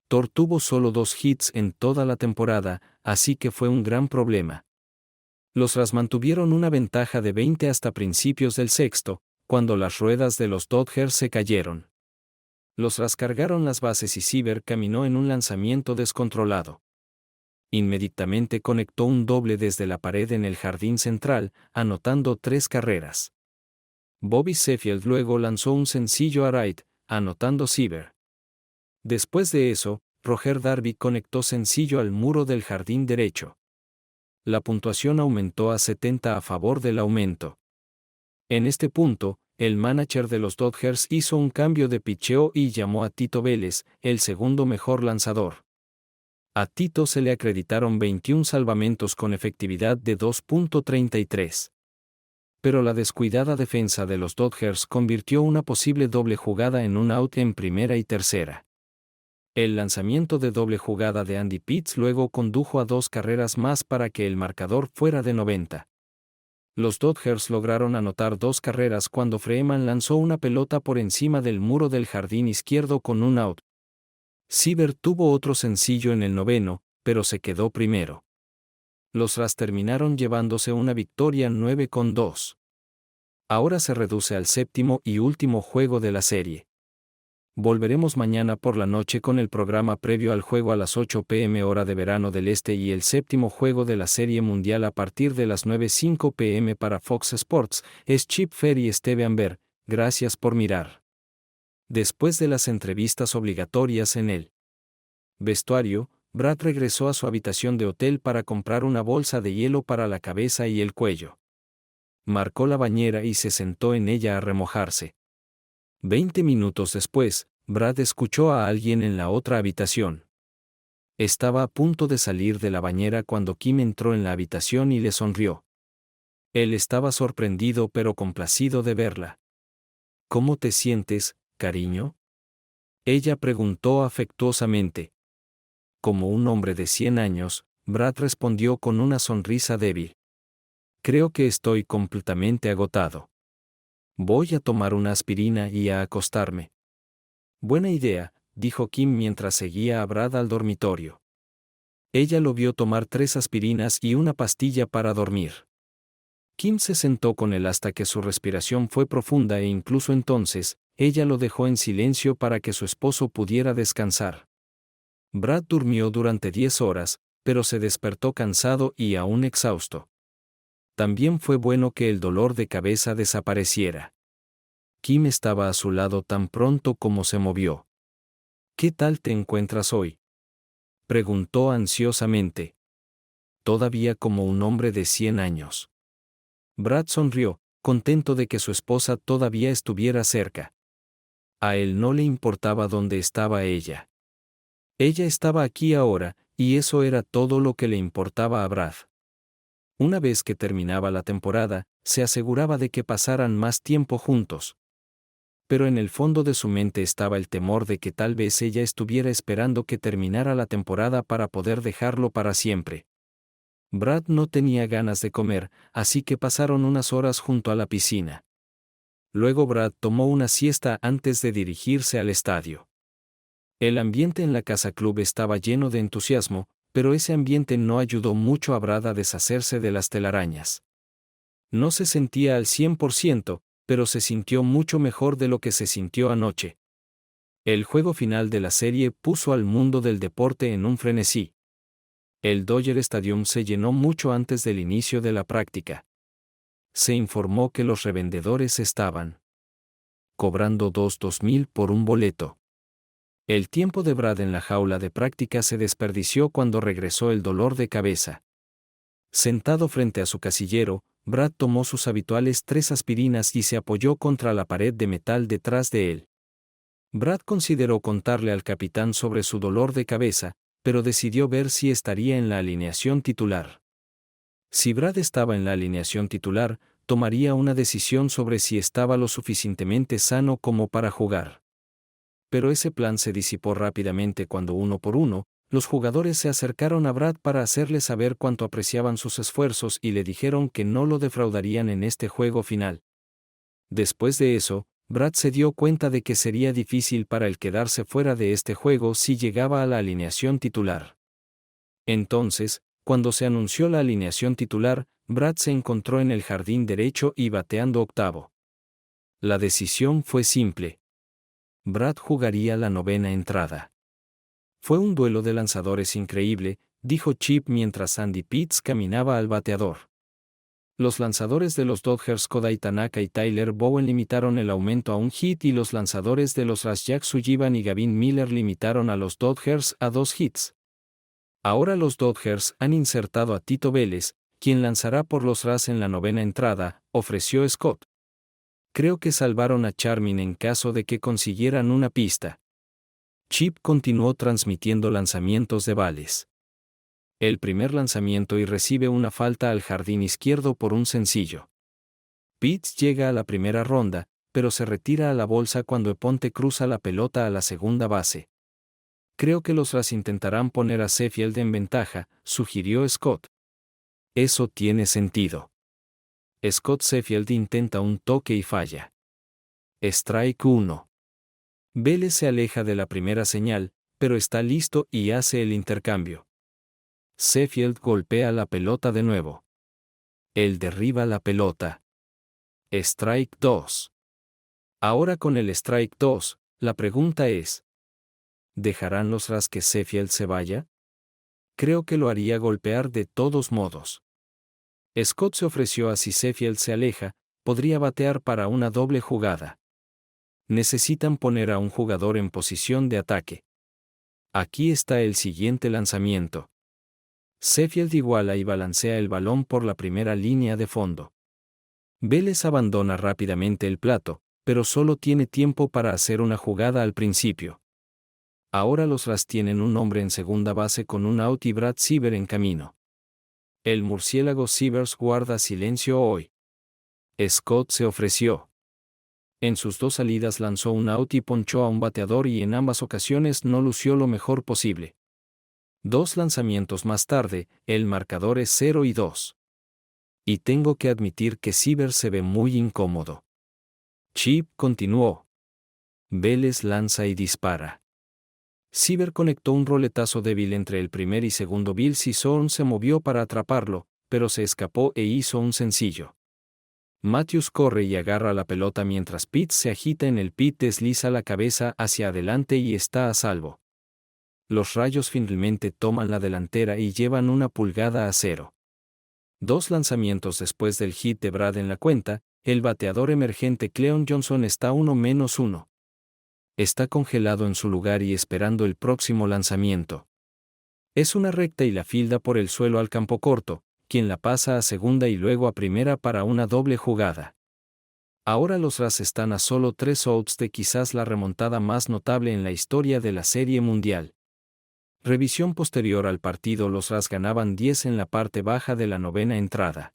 Thor tuvo solo 2 hits en toda la temporada, así que fue un gran problema. Los Ras mantuvieron una ventaja de 20 hasta principios del sexto, cuando las ruedas de los Dodgers se cayeron. Los Ras cargaron las bases y Seaver caminó en un lanzamiento descontrolado. Inmediatamente conectó un doble desde la pared en el jardín central, anotando 3 carreras. Bobby Sheffield luego lanzó un sencillo a right, anotando Seaver. Después de eso, Roger Darby conectó sencillo al muro del jardín derecho. La puntuación aumentó a 70 a favor del aumento. En este punto, el manager de los Dodgers hizo un cambio de pitcheo y llamó a Tito Vélez, el segundo mejor lanzador. A Tito se le acreditaron 21 salvamentos con efectividad de 2.33. Pero la descuidada defensa de los Dodgers convirtió una posible doble jugada en un out en primera y tercera. El lanzamiento de doble jugada de Andy Pitts luego condujo a 2 carreras más para que el marcador fuera de 90. Los Dodgers lograron anotar 2 carreras cuando Freeman lanzó una pelota por encima del muro del jardín izquierdo con un out. Seaver tuvo otro sencillo en el noveno, pero se quedó primero. Los Ras terminaron llevándose una victoria 9-2. Ahora se reduce al séptimo y último juego de la serie. Volveremos mañana por la noche con el programa previo al juego a las 8 p.m. hora de verano del este y el séptimo juego de la Serie Mundial a partir de las 9:05 p.m. para Fox Sports. Es Chip Fair y Steve Amber. Gracias por mirar. Después de las entrevistas obligatorias en el vestuario, Brad regresó a su habitación de hotel para comprar una bolsa de hielo para la cabeza y el cuello. Marcó la bañera y se sentó en ella a remojarse. 20 minutos después, Brad escuchó a alguien en la otra habitación. Estaba a punto de salir de la bañera cuando Kim entró en la habitación y le sonrió. Él estaba sorprendido pero complacido de verla. ¿Cómo te sientes, cariño? Ella preguntó afectuosamente. Como un hombre de 100 años, Brad respondió con una sonrisa débil. Creo que estoy completamente agotado. Voy a tomar una aspirina y a acostarme. Buena idea, dijo Kim mientras seguía a Brad al dormitorio. Ella lo vio tomar 3 aspirinas y una pastilla para dormir. Kim se sentó con él hasta que su respiración fue profunda e incluso entonces, ella lo dejó en silencio para que su esposo pudiera descansar. Brad durmió durante 10 horas, pero se despertó cansado y aún exhausto. También fue bueno que el dolor de cabeza desapareciera. Kim estaba a su lado tan pronto como se movió. ¿Qué tal te encuentras hoy?, preguntó ansiosamente. Todavía como un hombre de 100 años. Brad sonrió, contento de que su esposa todavía estuviera cerca. A él no le importaba dónde estaba ella. Ella estaba aquí ahora, y eso era todo lo que le importaba a Brad. Una vez que terminaba la temporada, se aseguraba de que pasaran más tiempo juntos. Pero en el fondo de su mente estaba el temor de que tal vez ella estuviera esperando que terminara la temporada para poder dejarlo para siempre. Brad no tenía ganas de comer, así que pasaron unas horas junto a la piscina. Luego Brad tomó una siesta antes de dirigirse al estadio. El ambiente en la casa club estaba lleno de entusiasmo, pero ese ambiente no ayudó mucho a Brad a deshacerse de las telarañas. No se sentía al 100%, pero se sintió mucho mejor de lo que se sintió anoche. El juego final de la serie puso al mundo del deporte en un frenesí. El Dodger Stadium se llenó mucho antes del inicio de la práctica. Se informó que los revendedores estaban cobrando $2,000 por un boleto. El tiempo de Brad en la jaula de práctica se desperdició cuando regresó el dolor de cabeza. Sentado frente a su casillero, Brad tomó sus habituales 3 aspirinas y se apoyó contra la pared de metal detrás de él. Brad consideró contarle al capitán sobre su dolor de cabeza, pero decidió ver si estaría en la alineación titular. Si Brad estaba en la alineación titular, tomaría una decisión sobre si estaba lo suficientemente sano como para jugar. Pero ese plan se disipó rápidamente cuando uno por uno, los jugadores se acercaron a Brad para hacerle saber cuánto apreciaban sus esfuerzos y le dijeron que no lo defraudarían en este juego final. Después de eso, Brad se dio cuenta de que sería difícil para él quedarse fuera de este juego si llegaba a la alineación titular. Entonces, cuando se anunció la alineación titular, Brad se encontró en el jardín derecho y bateando octavo. La decisión fue simple. Brad jugaría la 9ª entrada. Fue un duelo de lanzadores increíble, dijo Chip mientras Andy Pitts caminaba al bateador. Los lanzadores de los Dodgers Kodai Tanaka y Tyler Bowen limitaron el aumento a un hit y los lanzadores de los Rays Jack Sullivan y Gavin Miller limitaron a los Dodgers a 2 hits. Ahora los Dodgers han insertado a Tito Vélez, quien lanzará por los Rays en la 9ª entrada, ofreció Scott. Creo que salvaron a Charmin en caso de que consiguieran una pista. Chip continuó transmitiendo lanzamientos de Vales. El primer lanzamiento y recibe una falta al jardín izquierdo por un sencillo. Pitts llega a la primera ronda, pero se retira a la bolsa cuando Eponte cruza la pelota a la segunda base. Creo que los Rays intentarán poner a Sheffield en ventaja, sugirió Scott. Eso tiene sentido. Scott Sheffield intenta un toque y falla. Strike 1. Vélez se aleja de la primera señal, pero está listo y hace el intercambio. Sheffield golpea la pelota de nuevo. Él derriba la pelota. Strike 2. Ahora con el strike 2, la pregunta es: ¿dejarán los Rays que Sheffield se vaya? Creo que lo haría golpear de todos modos. Scott se ofreció a si Sheffield se aleja, podría batear para una doble jugada. Necesitan poner a un jugador en posición de ataque. Aquí está el siguiente lanzamiento. Sheffield iguala y balancea el balón por la primera línea de fondo. Vélez abandona rápidamente el plato, pero solo tiene tiempo para hacer una jugada al principio. Ahora los Rays tienen un hombre en segunda base con un out y Brad Siever en camino. El murciélago Sievers guarda silencio hoy. Scott se ofreció. En sus 2 salidas lanzó un out y ponchó a un bateador y en ambas ocasiones no lució lo mejor posible. 2 lanzamientos más tarde, el marcador es 0-2. Y tengo que admitir que Sievers se ve muy incómodo. Chip continuó. Vélez lanza y dispara. Siever conectó un roletazo débil entre el primer y segundo. Bill Sison se movió para atraparlo, pero se escapó e hizo un sencillo. Matthews corre y agarra la pelota mientras Pitts se agita en el pit, desliza la cabeza hacia adelante y está a salvo. Los Rayos finalmente toman la delantera y llevan 1-0. 2 lanzamientos después del hit de Brad en la cuenta, el bateador emergente Cleon Johnson está 1-1. Está congelado en su lugar y esperando el próximo lanzamiento. Es una recta y la filda por el suelo al campo corto, quien la pasa a segunda y luego a primera para una doble jugada. Ahora los Rays están a solo 3 outs de quizás la remontada más notable en la historia de la Serie Mundial. Revisión posterior al partido: los Rays ganaban 10 en la parte baja de la 9ª entrada.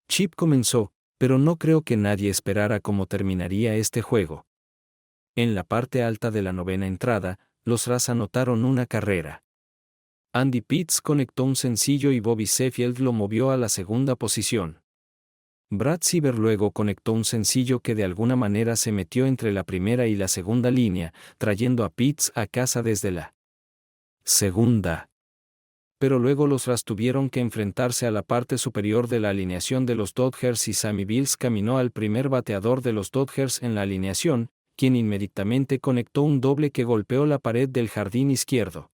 Chip comenzó, pero no creo que nadie esperara cómo terminaría este juego. En la parte alta de la 9ª entrada, los Rays anotaron una carrera. Andy Pitts conectó un sencillo y Bobby Sheffield lo movió a la segunda posición. Brad Siever luego conectó un sencillo que de alguna manera se metió entre la primera y la segunda línea, trayendo a Pitts a casa desde la segunda. Pero luego los Rays tuvieron que enfrentarse a la parte superior de la alineación de los Dodgers y Sammy Bills caminó al primer bateador de los Dodgers en la alineación, quien inmediatamente conectó un doble que golpeó la pared del jardín izquierdo.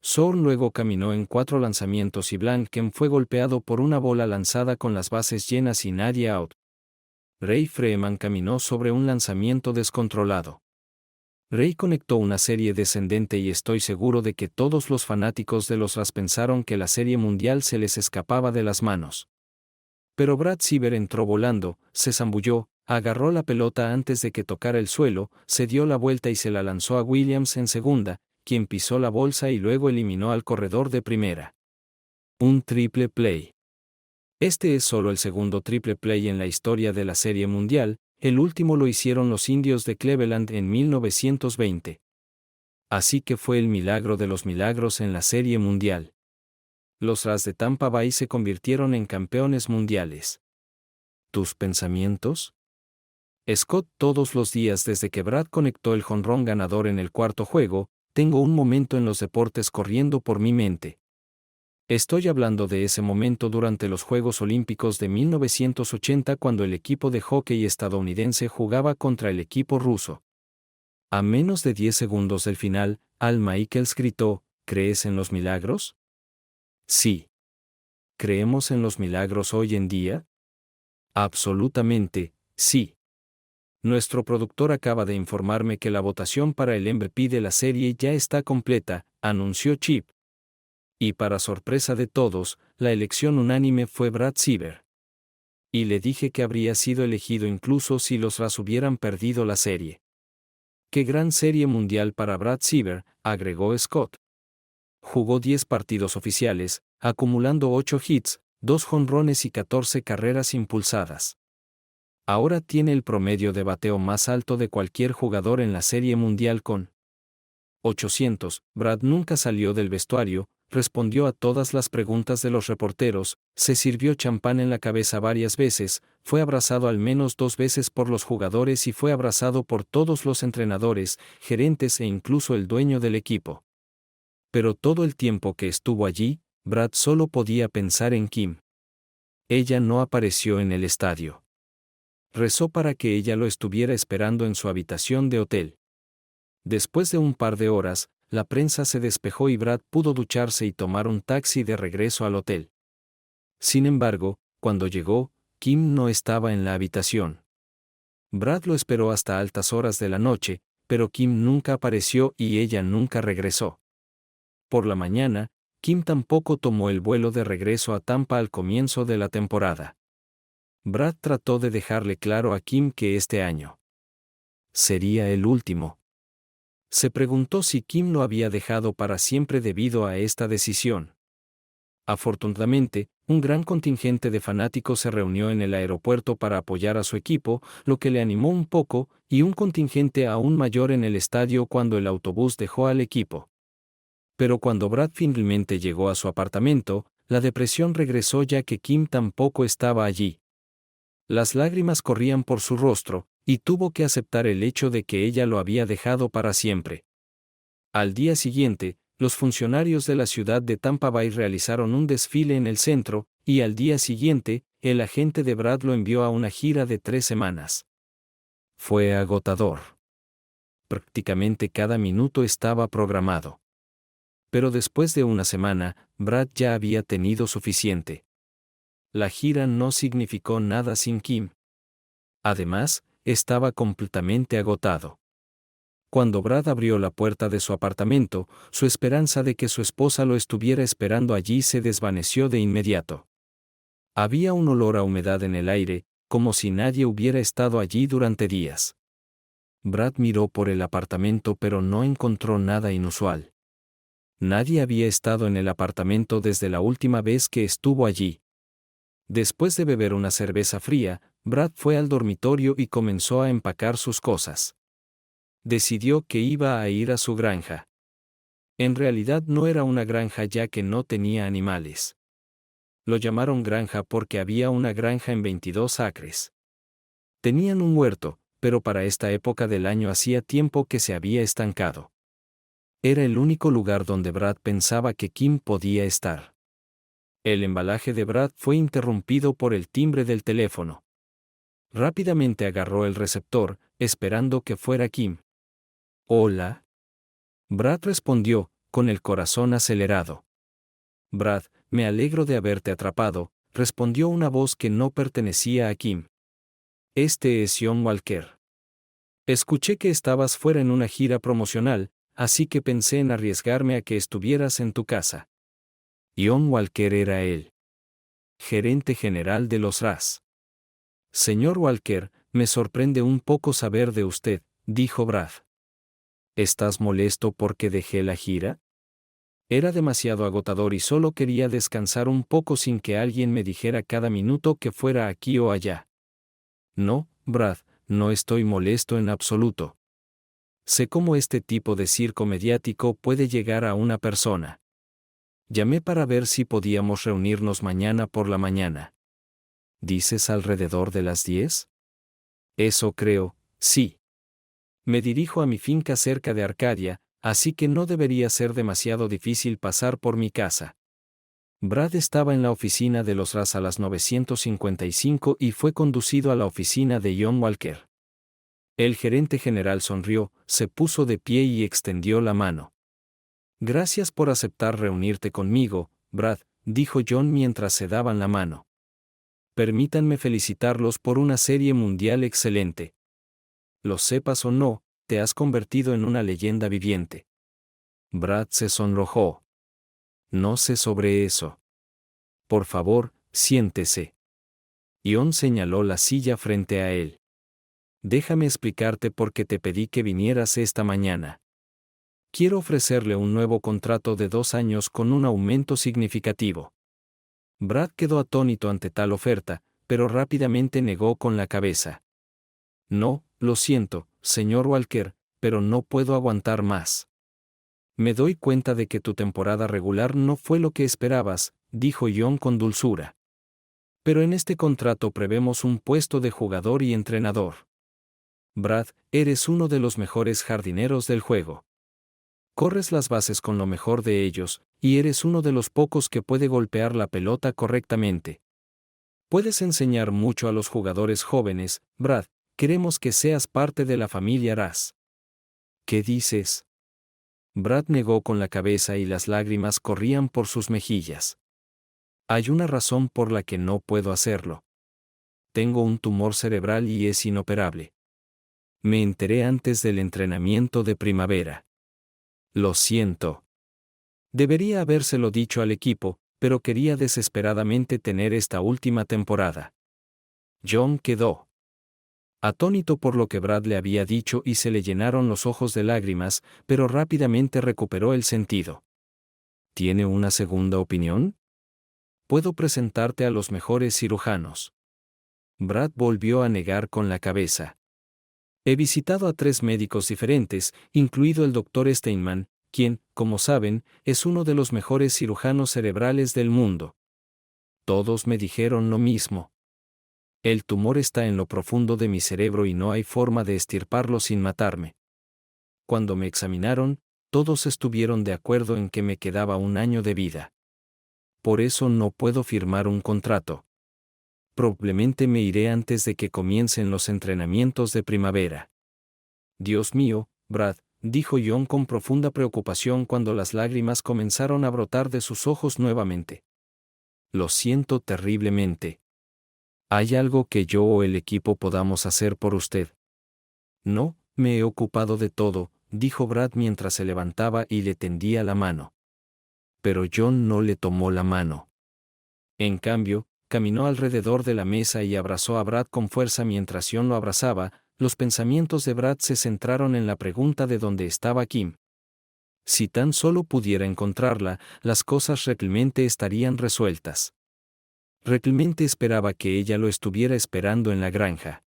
Zorn luego caminó en 4 lanzamientos y Blanken fue golpeado por una bola lanzada con las bases llenas y nadie out. Ray Freeman caminó sobre un lanzamiento descontrolado. Ray conectó una serie descendente y estoy seguro de que todos los fanáticos de los Rays pensaron que la serie mundial se les escapaba de las manos. Pero Brad Siever entró volando, se zambulló, agarró la pelota antes de que tocara el suelo, se dio la vuelta y se la lanzó a Williams en segunda, quien pisó la bolsa y luego eliminó al corredor de primera. Un triple play. Este es solo el segundo triple play en la historia de la Serie Mundial, el último lo hicieron los Indios de Cleveland en 1920. Así que fue el milagro de los milagros en la Serie Mundial. Los Rays de Tampa Bay se convirtieron en campeones mundiales. ¿Tus pensamientos? Scott, todos los días desde que Brad conectó el jonrón ganador en el cuarto juego, tengo un momento en los deportes corriendo por mi mente. Estoy hablando de ese momento durante los Juegos Olímpicos de 1980 cuando el equipo de hockey estadounidense jugaba contra el equipo ruso. A menos de 10 segundos del final, Al Michaels gritó, ¿crees en los milagros? Sí. ¿Creemos en los milagros hoy en día? Absolutamente, sí. Nuestro productor acaba de informarme que la votación para el MVP de la serie ya está completa, anunció Chip. Y para sorpresa de todos, la elección unánime fue Brad Siever. Y le dije que habría sido elegido incluso si los Rays hubieran perdido la serie. ¡Qué gran serie mundial para Brad Siever!, agregó Scott. Jugó 10 partidos oficiales, acumulando 8 hits, 2 jonrones y 14 carreras impulsadas. Ahora tiene el promedio de bateo más alto de cualquier jugador en la Serie Mundial con 800. Brad nunca salió del vestuario, respondió a todas las preguntas de los reporteros, se sirvió champán en la cabeza varias veces, fue abrazado al menos 2 veces por los jugadores y fue abrazado por todos los entrenadores, gerentes e incluso el dueño del equipo. Pero todo el tiempo que estuvo allí, Brad solo podía pensar en Kim. Ella no apareció en el estadio. Rezó para que ella lo estuviera esperando en su habitación de hotel. Después de un par de horas, la prensa se despejó y Brad pudo ducharse y tomar un taxi de regreso al hotel. Sin embargo, cuando llegó, Kim no estaba en la habitación. Brad lo esperó hasta altas horas de la noche, pero Kim nunca apareció y ella nunca regresó. Por la mañana, Kim tampoco tomó el vuelo de regreso a Tampa al comienzo de la temporada. Brad trató de dejarle claro a Kim que este año sería el último. Se preguntó si Kim lo había dejado para siempre debido a esta decisión. Afortunadamente, un gran contingente de fanáticos se reunió en el aeropuerto para apoyar a su equipo, lo que le animó un poco, y un contingente aún mayor en el estadio cuando el autobús dejó al equipo. Pero cuando Brad finalmente llegó a su apartamento, la depresión regresó ya que Kim tampoco estaba allí. Las lágrimas corrían por su rostro, y tuvo que aceptar el hecho de que ella lo había dejado para siempre. Al día siguiente, los funcionarios de la ciudad de Tampa Bay realizaron un desfile en el centro, y al día siguiente, el agente de Brad lo envió a una gira de 3 semanas. Fue agotador. Prácticamente cada minuto estaba programado. Pero después de una semana, Brad ya había tenido suficiente. La gira no significó nada sin Kim. Además, estaba completamente agotado. Cuando Brad abrió la puerta de su apartamento, su esperanza de que su esposa lo estuviera esperando allí se desvaneció de inmediato. Había un olor a humedad en el aire, como si nadie hubiera estado allí durante días. Brad miró por el apartamento pero no encontró nada inusual. Nadie había estado en el apartamento desde la última vez que estuvo allí. Después de beber una cerveza fría, Brad fue al dormitorio y comenzó a empacar sus cosas. Decidió que iba a ir a su granja. En realidad no era una granja ya que no tenía animales. Lo llamaron granja porque había una granja en 22 acres. Tenían un huerto, pero para esta época del año hacía tiempo que se había estancado. Era el único lugar donde Brad pensaba que Kim podía estar. El embalaje de Brad fue interrumpido por el timbre del teléfono. Rápidamente agarró el receptor, esperando que fuera Kim. «Hola». Brad respondió, con el corazón acelerado. «Brad, me alegro de haberte atrapado», respondió una voz que no pertenecía a Kim. «Este es John Walker. Escuché que estabas fuera en una gira promocional, así que pensé en arriesgarme a que estuvieras en tu casa». John Walker era el gerente general de los RAS. «Señor Walker, me sorprende un poco saber de usted», dijo Brad. «¿Estás molesto porque dejé la gira?» Era demasiado agotador y solo quería descansar un poco sin que alguien me dijera cada minuto que fuera aquí o allá. «No, Brad, no estoy molesto en absoluto. Sé cómo este tipo de circo mediático puede llegar a una persona. Llamé para ver si podíamos reunirnos mañana por la mañana». «¿Dices alrededor de las 10? Eso creo, sí. Me dirijo a mi finca cerca de Arcadia, así que no debería ser demasiado difícil pasar por mi casa». Brad estaba en la oficina de los RAS a las 9:55 y fue conducido a la oficina de John Walker. El gerente general sonrió, se puso de pie y extendió la mano. «Gracias por aceptar reunirte conmigo, Brad», dijo John mientras se daban la mano. «Permítanme felicitarlos por una serie mundial excelente. Lo sepas o no, te has convertido en una leyenda viviente». Brad se sonrojó. «No sé sobre eso. Por favor, siéntese». John señaló la silla frente a él. «Déjame explicarte por qué te pedí que vinieras esta mañana. Quiero ofrecerle un nuevo contrato de 2 años con un aumento significativo». Brad quedó atónito ante tal oferta, pero rápidamente negó con la cabeza. «No, lo siento, señor Walker, pero no puedo aguantar más. Me doy cuenta de que tu temporada regular no fue lo que esperabas», dijo John con dulzura. «Pero en este contrato prevemos un puesto de jugador y entrenador. Brad, eres uno de los mejores jardineros del juego. Corres las bases con lo mejor de ellos, y eres uno de los pocos que puede golpear la pelota correctamente. Puedes enseñar mucho a los jugadores jóvenes, Brad, queremos que seas parte de la familia RAS». «¿Qué dices?». Brad negó con la cabeza y las lágrimas corrían por sus mejillas. «Hay una razón por la que no puedo hacerlo. Tengo un tumor cerebral y es inoperable. Me enteré antes del entrenamiento de primavera. Lo siento. Debería habérselo dicho al equipo, pero quería desesperadamente tener esta última temporada». John quedó atónito por lo que Brad le había dicho y se le llenaron los ojos de lágrimas, pero rápidamente recuperó el sentido. «¿Tiene una segunda opinión? Puedo presentarte a los mejores cirujanos». Brad volvió a negar con la cabeza. «He visitado a 3 médicos diferentes, incluido el Dr. Steinman, quien, como saben, es uno de los mejores cirujanos cerebrales del mundo. Todos me dijeron lo mismo. El tumor está en lo profundo de mi cerebro y no hay forma de extirparlo sin matarme. Cuando me examinaron, todos estuvieron de acuerdo en que me quedaba 1 año de vida. Por eso no puedo firmar un contrato. Probablemente me iré antes de que comiencen los entrenamientos de primavera». «Dios mío, Brad», dijo John con profunda preocupación cuando las lágrimas comenzaron a brotar de sus ojos nuevamente. «Lo siento terriblemente. ¿Hay algo que yo o el equipo podamos hacer por usted?» «No, me he ocupado de todo», dijo Brad mientras se levantaba y le tendía la mano. Pero John no le tomó la mano. En cambio, caminó alrededor de la mesa y abrazó a Brad con fuerza mientras John lo abrazaba. Los pensamientos de Brad se centraron en la pregunta de dónde estaba Kim. Si tan solo pudiera encontrarla, las cosas realmente estarían resueltas. Realmente esperaba que ella lo estuviera esperando en la granja.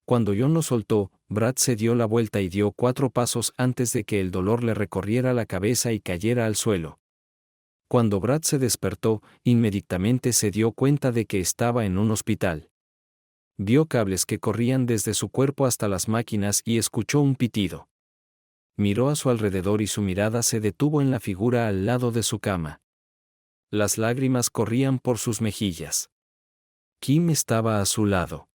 Cuando John lo soltó, Brad se dio la vuelta y dio 4 pasos antes de que el dolor le recorriera la cabeza y cayera al suelo. Cuando Brad se despertó, inmediatamente se dio cuenta de que estaba en un hospital. Vio cables que corrían desde su cuerpo hasta las máquinas y escuchó un pitido. Miró a su alrededor y su mirada se detuvo en la figura al lado de su cama. Las lágrimas corrían por sus mejillas. Kim estaba a su lado.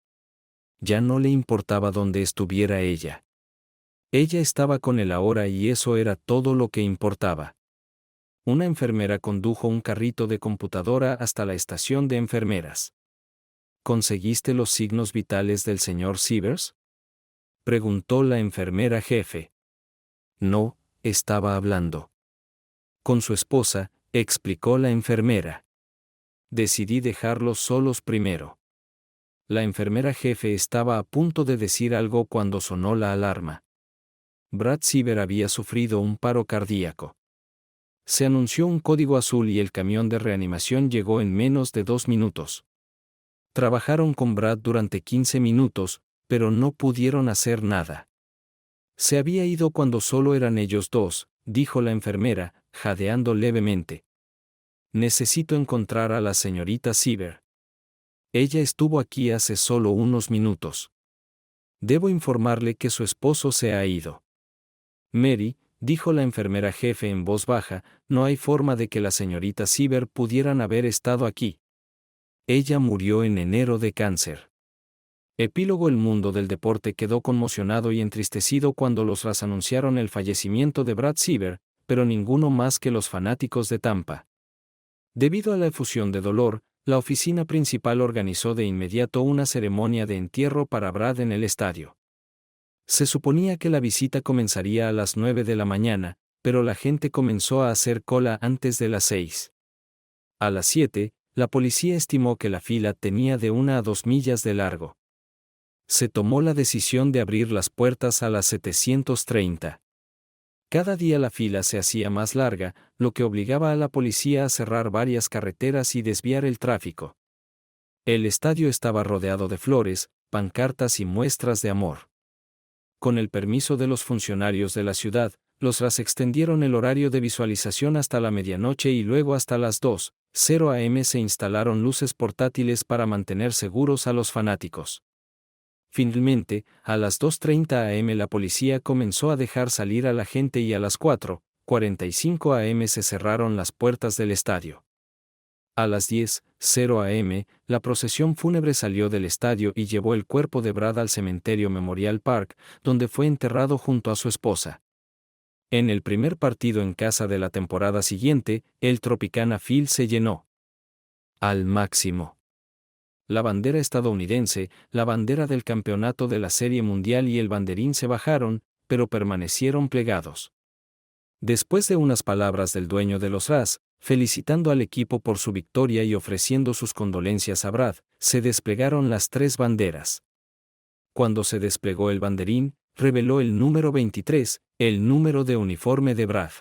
Ya no le importaba dónde estuviera ella. Ella estaba con él ahora y eso era todo lo que importaba. Una enfermera condujo un carrito de computadora hasta la estación de enfermeras. ¿Conseguiste los signos vitales del señor Sievers?, preguntó la enfermera jefe. No, estaba hablando con su esposa, explicó la enfermera. Decidí dejarlos solos primero. La enfermera jefe estaba a punto de decir algo cuando sonó la alarma. Brad Siever había sufrido un paro cardíaco. Se anunció un código azul y el camión de reanimación llegó en menos de 2 minutos. Trabajaron con Brad durante 15 minutos, pero no pudieron hacer nada. Se había ido cuando solo eran ellos dos, dijo la enfermera, jadeando levemente. Necesito encontrar a la señorita Siever. Ella estuvo aquí hace solo unos minutos. Debo informarle que su esposo se ha ido. Mary, dijo la enfermera jefe en voz baja, no hay forma de que la señorita Siever pudieran haber estado aquí. Ella murió en enero de cáncer. Epílogo. El mundo del deporte quedó conmocionado y entristecido cuando los Rays anunciaron el fallecimiento de Brad Siever, pero ninguno más que los fanáticos de Tampa. Debido a la efusión de dolor, la oficina principal organizó de inmediato una ceremonia de entierro para Brad en el estadio. Se suponía que la visita comenzaría a las 9 de la mañana, pero la gente comenzó a hacer cola antes de las 6. A las 7, la policía estimó que la fila tenía de 1 a 2 millas de largo. Se tomó la decisión de abrir las puertas a las 7:30. Cada día la fila se hacía más larga, lo que obligaba a la policía a cerrar varias carreteras y desviar el tráfico. El estadio estaba rodeado de flores, pancartas y muestras de amor. Con el permiso de los funcionarios de la ciudad, los Rays extendieron el horario de visualización hasta la medianoche y luego hasta las 2:00 am se instalaron luces portátiles para mantener seguros a los fanáticos. Finalmente, a las 2:30 am la policía comenzó a dejar salir a la gente y a las 4:45 am se cerraron las puertas del estadio. A las 10:00 am, la procesión fúnebre salió del estadio y llevó el cuerpo de Brad al cementerio Memorial Park, donde fue enterrado junto a su esposa. En el primer partido en casa de la temporada siguiente, el Tropicana Field se llenó al máximo. La bandera estadounidense, la bandera del campeonato de la Serie Mundial y el banderín se bajaron, pero permanecieron plegados. Después de unas palabras del dueño de los Rays, felicitando al equipo por su victoria y ofreciendo sus condolencias a Brad, se desplegaron las 3 banderas. Cuando se desplegó el banderín, reveló el número 23, el número de uniforme de Brad.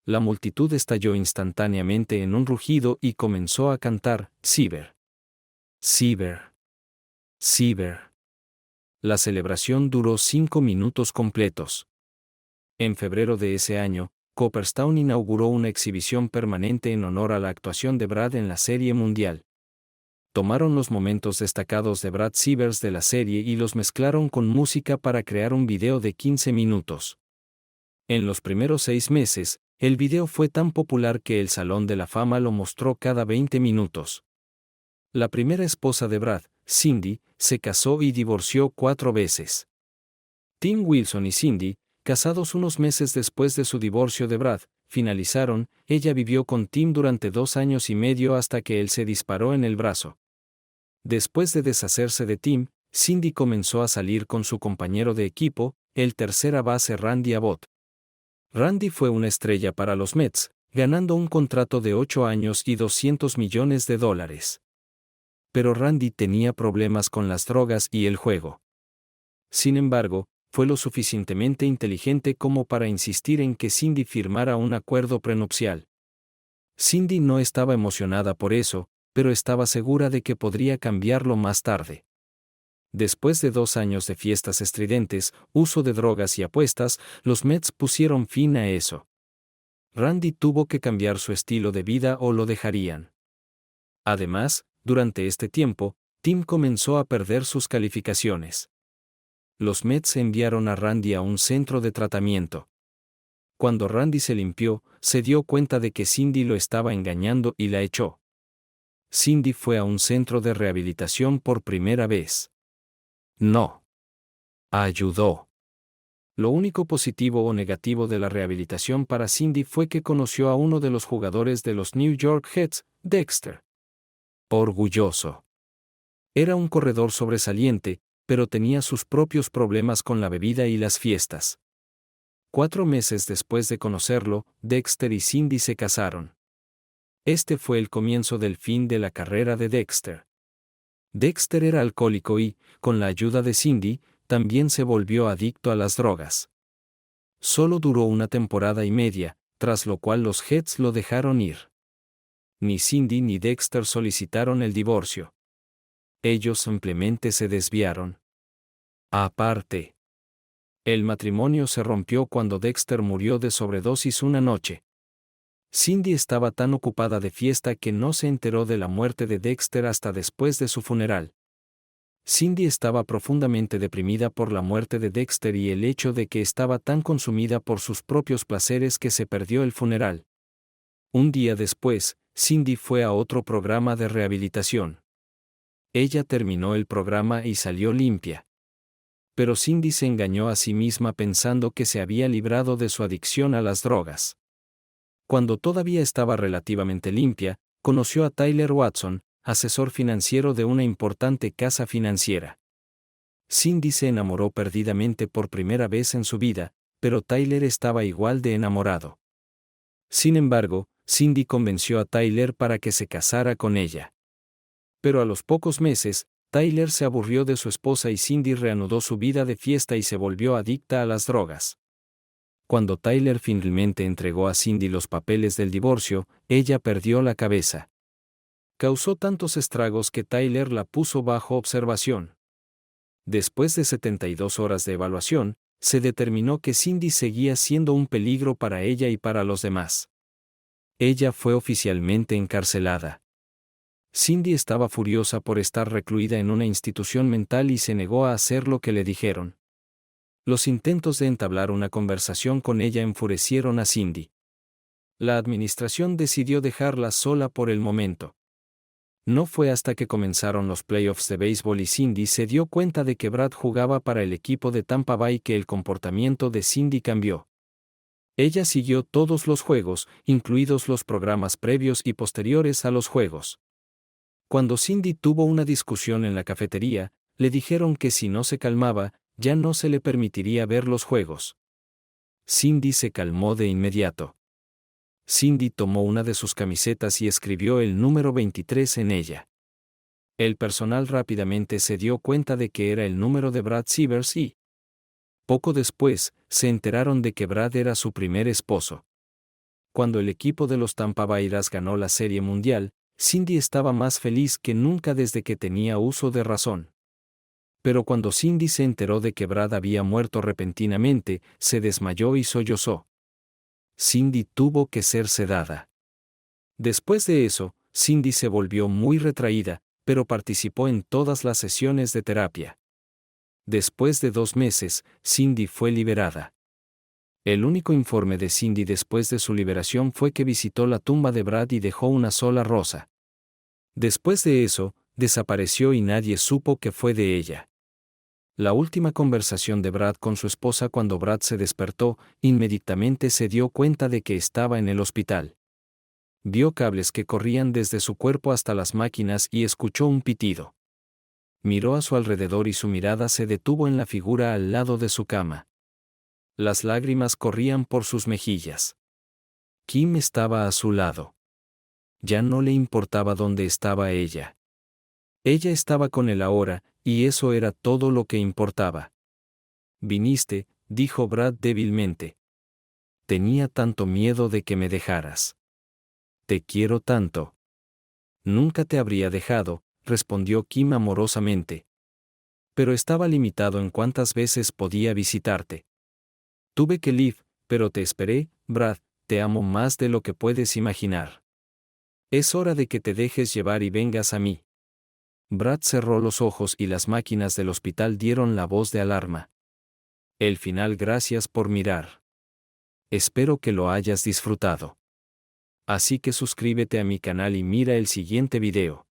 La multitud estalló instantáneamente en un rugido y comenzó a cantar, Siever. Siever. Siever. La celebración duró 5 minutos completos. En febrero de ese año, Cooperstown inauguró una exhibición permanente en honor a la actuación de Brad en la Serie Mundial. Tomaron los momentos destacados de Brad Sievers de la serie y los mezclaron con música para crear un video de 15 minutos. En los primeros 6 meses, el video fue tan popular que el Salón de la Fama lo mostró cada 20 minutos. La primera esposa de Brad, Cindy, se casó y divorció 4 veces. Tim Wilson y Cindy, casados unos meses después de su divorcio de Brad, finalizaron. Ella vivió con Tim durante 2 años y medio hasta que él se disparó en el brazo. Después de deshacerse de Tim, Cindy comenzó a salir con su compañero de equipo, el tercera base Randy Abbott. Randy fue una estrella para los Mets, ganando un contrato de 8 años y $200 millones. Pero Randy tenía problemas con las drogas y el juego. Sin embargo, fue lo suficientemente inteligente como para insistir en que Cindy firmara un acuerdo prenupcial. Cindy no estaba emocionada por eso, pero estaba segura de que podría cambiarlo más tarde. Después de 2 años de fiestas estridentes, uso de drogas y apuestas, los Mets pusieron fin a eso. Randy tuvo que cambiar su estilo de vida o lo dejarían. Además, durante este tiempo, Tim comenzó a perder sus calificaciones. Los Mets enviaron a Randy a un centro de tratamiento. Cuando Randy se limpió, se dio cuenta de que Cindy lo estaba engañando y la echó. Cindy fue a un centro de rehabilitación por primera vez. No. Ayudó. Lo único positivo o negativo de la rehabilitación para Cindy fue que conoció a uno de los jugadores de los New York Jets, Dexter. Orgulloso. Era un corredor sobresaliente, pero tenía sus propios problemas con la bebida y las fiestas. 4 meses después de conocerlo, Dexter y Cindy se casaron. Este fue el comienzo del fin de la carrera de Dexter. Dexter era alcohólico y, con la ayuda de Cindy, también se volvió adicto a las drogas. Solo duró 1 temporada y media, tras lo cual los Jets lo dejaron ir. Ni Cindy ni Dexter solicitaron el divorcio. Ellos simplemente se desviaron. Aparte, el matrimonio se rompió cuando Dexter murió de sobredosis una noche. Cindy estaba tan ocupada de fiesta que no se enteró de la muerte de Dexter hasta después de su funeral. Cindy estaba profundamente deprimida por la muerte de Dexter y el hecho de que estaba tan consumida por sus propios placeres que se perdió el funeral. Un día después, Cindy fue a otro programa de rehabilitación. Ella terminó el programa y salió limpia. Pero Cindy se engañó a sí misma pensando que se había librado de su adicción a las drogas. Cuando todavía estaba relativamente limpia, conoció a Tyler Watson, asesor financiero de una importante casa financiera. Cindy se enamoró perdidamente por primera vez en su vida, pero Tyler estaba igual de enamorado. Sin embargo, Cindy convenció a Tyler para que se casara con ella. Pero a los pocos meses, Tyler se aburrió de su esposa y Cindy reanudó su vida de fiesta y se volvió adicta a las drogas. Cuando Tyler finalmente entregó a Cindy los papeles del divorcio, ella perdió la cabeza. Causó tantos estragos que Tyler la puso bajo observación. Después de 72 horas de evaluación, se determinó que Cindy seguía siendo un peligro para ella y para los demás. Ella fue oficialmente encarcelada. Cindy estaba furiosa por estar recluida en una institución mental y se negó a hacer lo que le dijeron. Los intentos de entablar una conversación con ella enfurecieron a Cindy. La administración decidió dejarla sola por el momento. No fue hasta que comenzaron los playoffs de béisbol y Cindy se dio cuenta de que Brad jugaba para el equipo de Tampa Bay que el comportamiento de Cindy cambió. Ella siguió todos los juegos, incluidos los programas previos y posteriores a los juegos. Cuando Cindy tuvo una discusión en la cafetería, le dijeron que si no se calmaba, ya no se le permitiría ver los juegos. Cindy se calmó de inmediato. Cindy tomó una de sus camisetas y escribió el número 23 en ella. El personal rápidamente se dio cuenta de que era el número de Brad Sievers y, poco después, se enteraron de que Brad era su primer esposo. Cuando el equipo de los Tampa Bay Rays ganó la Serie Mundial, Cindy estaba más feliz que nunca desde que tenía uso de razón. Pero cuando Cindy se enteró de que Brad había muerto repentinamente, se desmayó y sollozó. Cindy tuvo que ser sedada. Después de eso, Cindy se volvió muy retraída, pero participó en todas las sesiones de terapia. Después de 2 meses, Cindy fue liberada. El único informe de Cindy después de su liberación fue que visitó la tumba de Brad y dejó una sola rosa. Después de eso, desapareció y nadie supo qué fue de ella. La última conversación de Brad con su esposa cuando Brad se despertó, inmediatamente se dio cuenta de que estaba en el hospital. Vio cables que corrían desde su cuerpo hasta las máquinas y escuchó un pitido. Miró a su alrededor y su mirada se detuvo en la figura al lado de su cama. Las lágrimas corrían por sus mejillas. Kim estaba a su lado. Ya no le importaba dónde estaba ella. Ella estaba con él ahora, y eso era todo lo que importaba. Viniste, dijo Brad débilmente. Tenía tanto miedo de que me dejaras. Te quiero tanto. Nunca te habría dejado, respondió Kim amorosamente. Pero estaba limitado en cuántas veces podía visitarte. Tuve que ir, pero te esperé, Brad, te amo más de lo que puedes imaginar. Es hora de que te dejes llevar y vengas a mí. Brad cerró los ojos y las máquinas del hospital dieron la voz de alarma. El final. Gracias por mirar. Espero que lo hayas disfrutado. Así que suscríbete a mi canal y mira el siguiente video.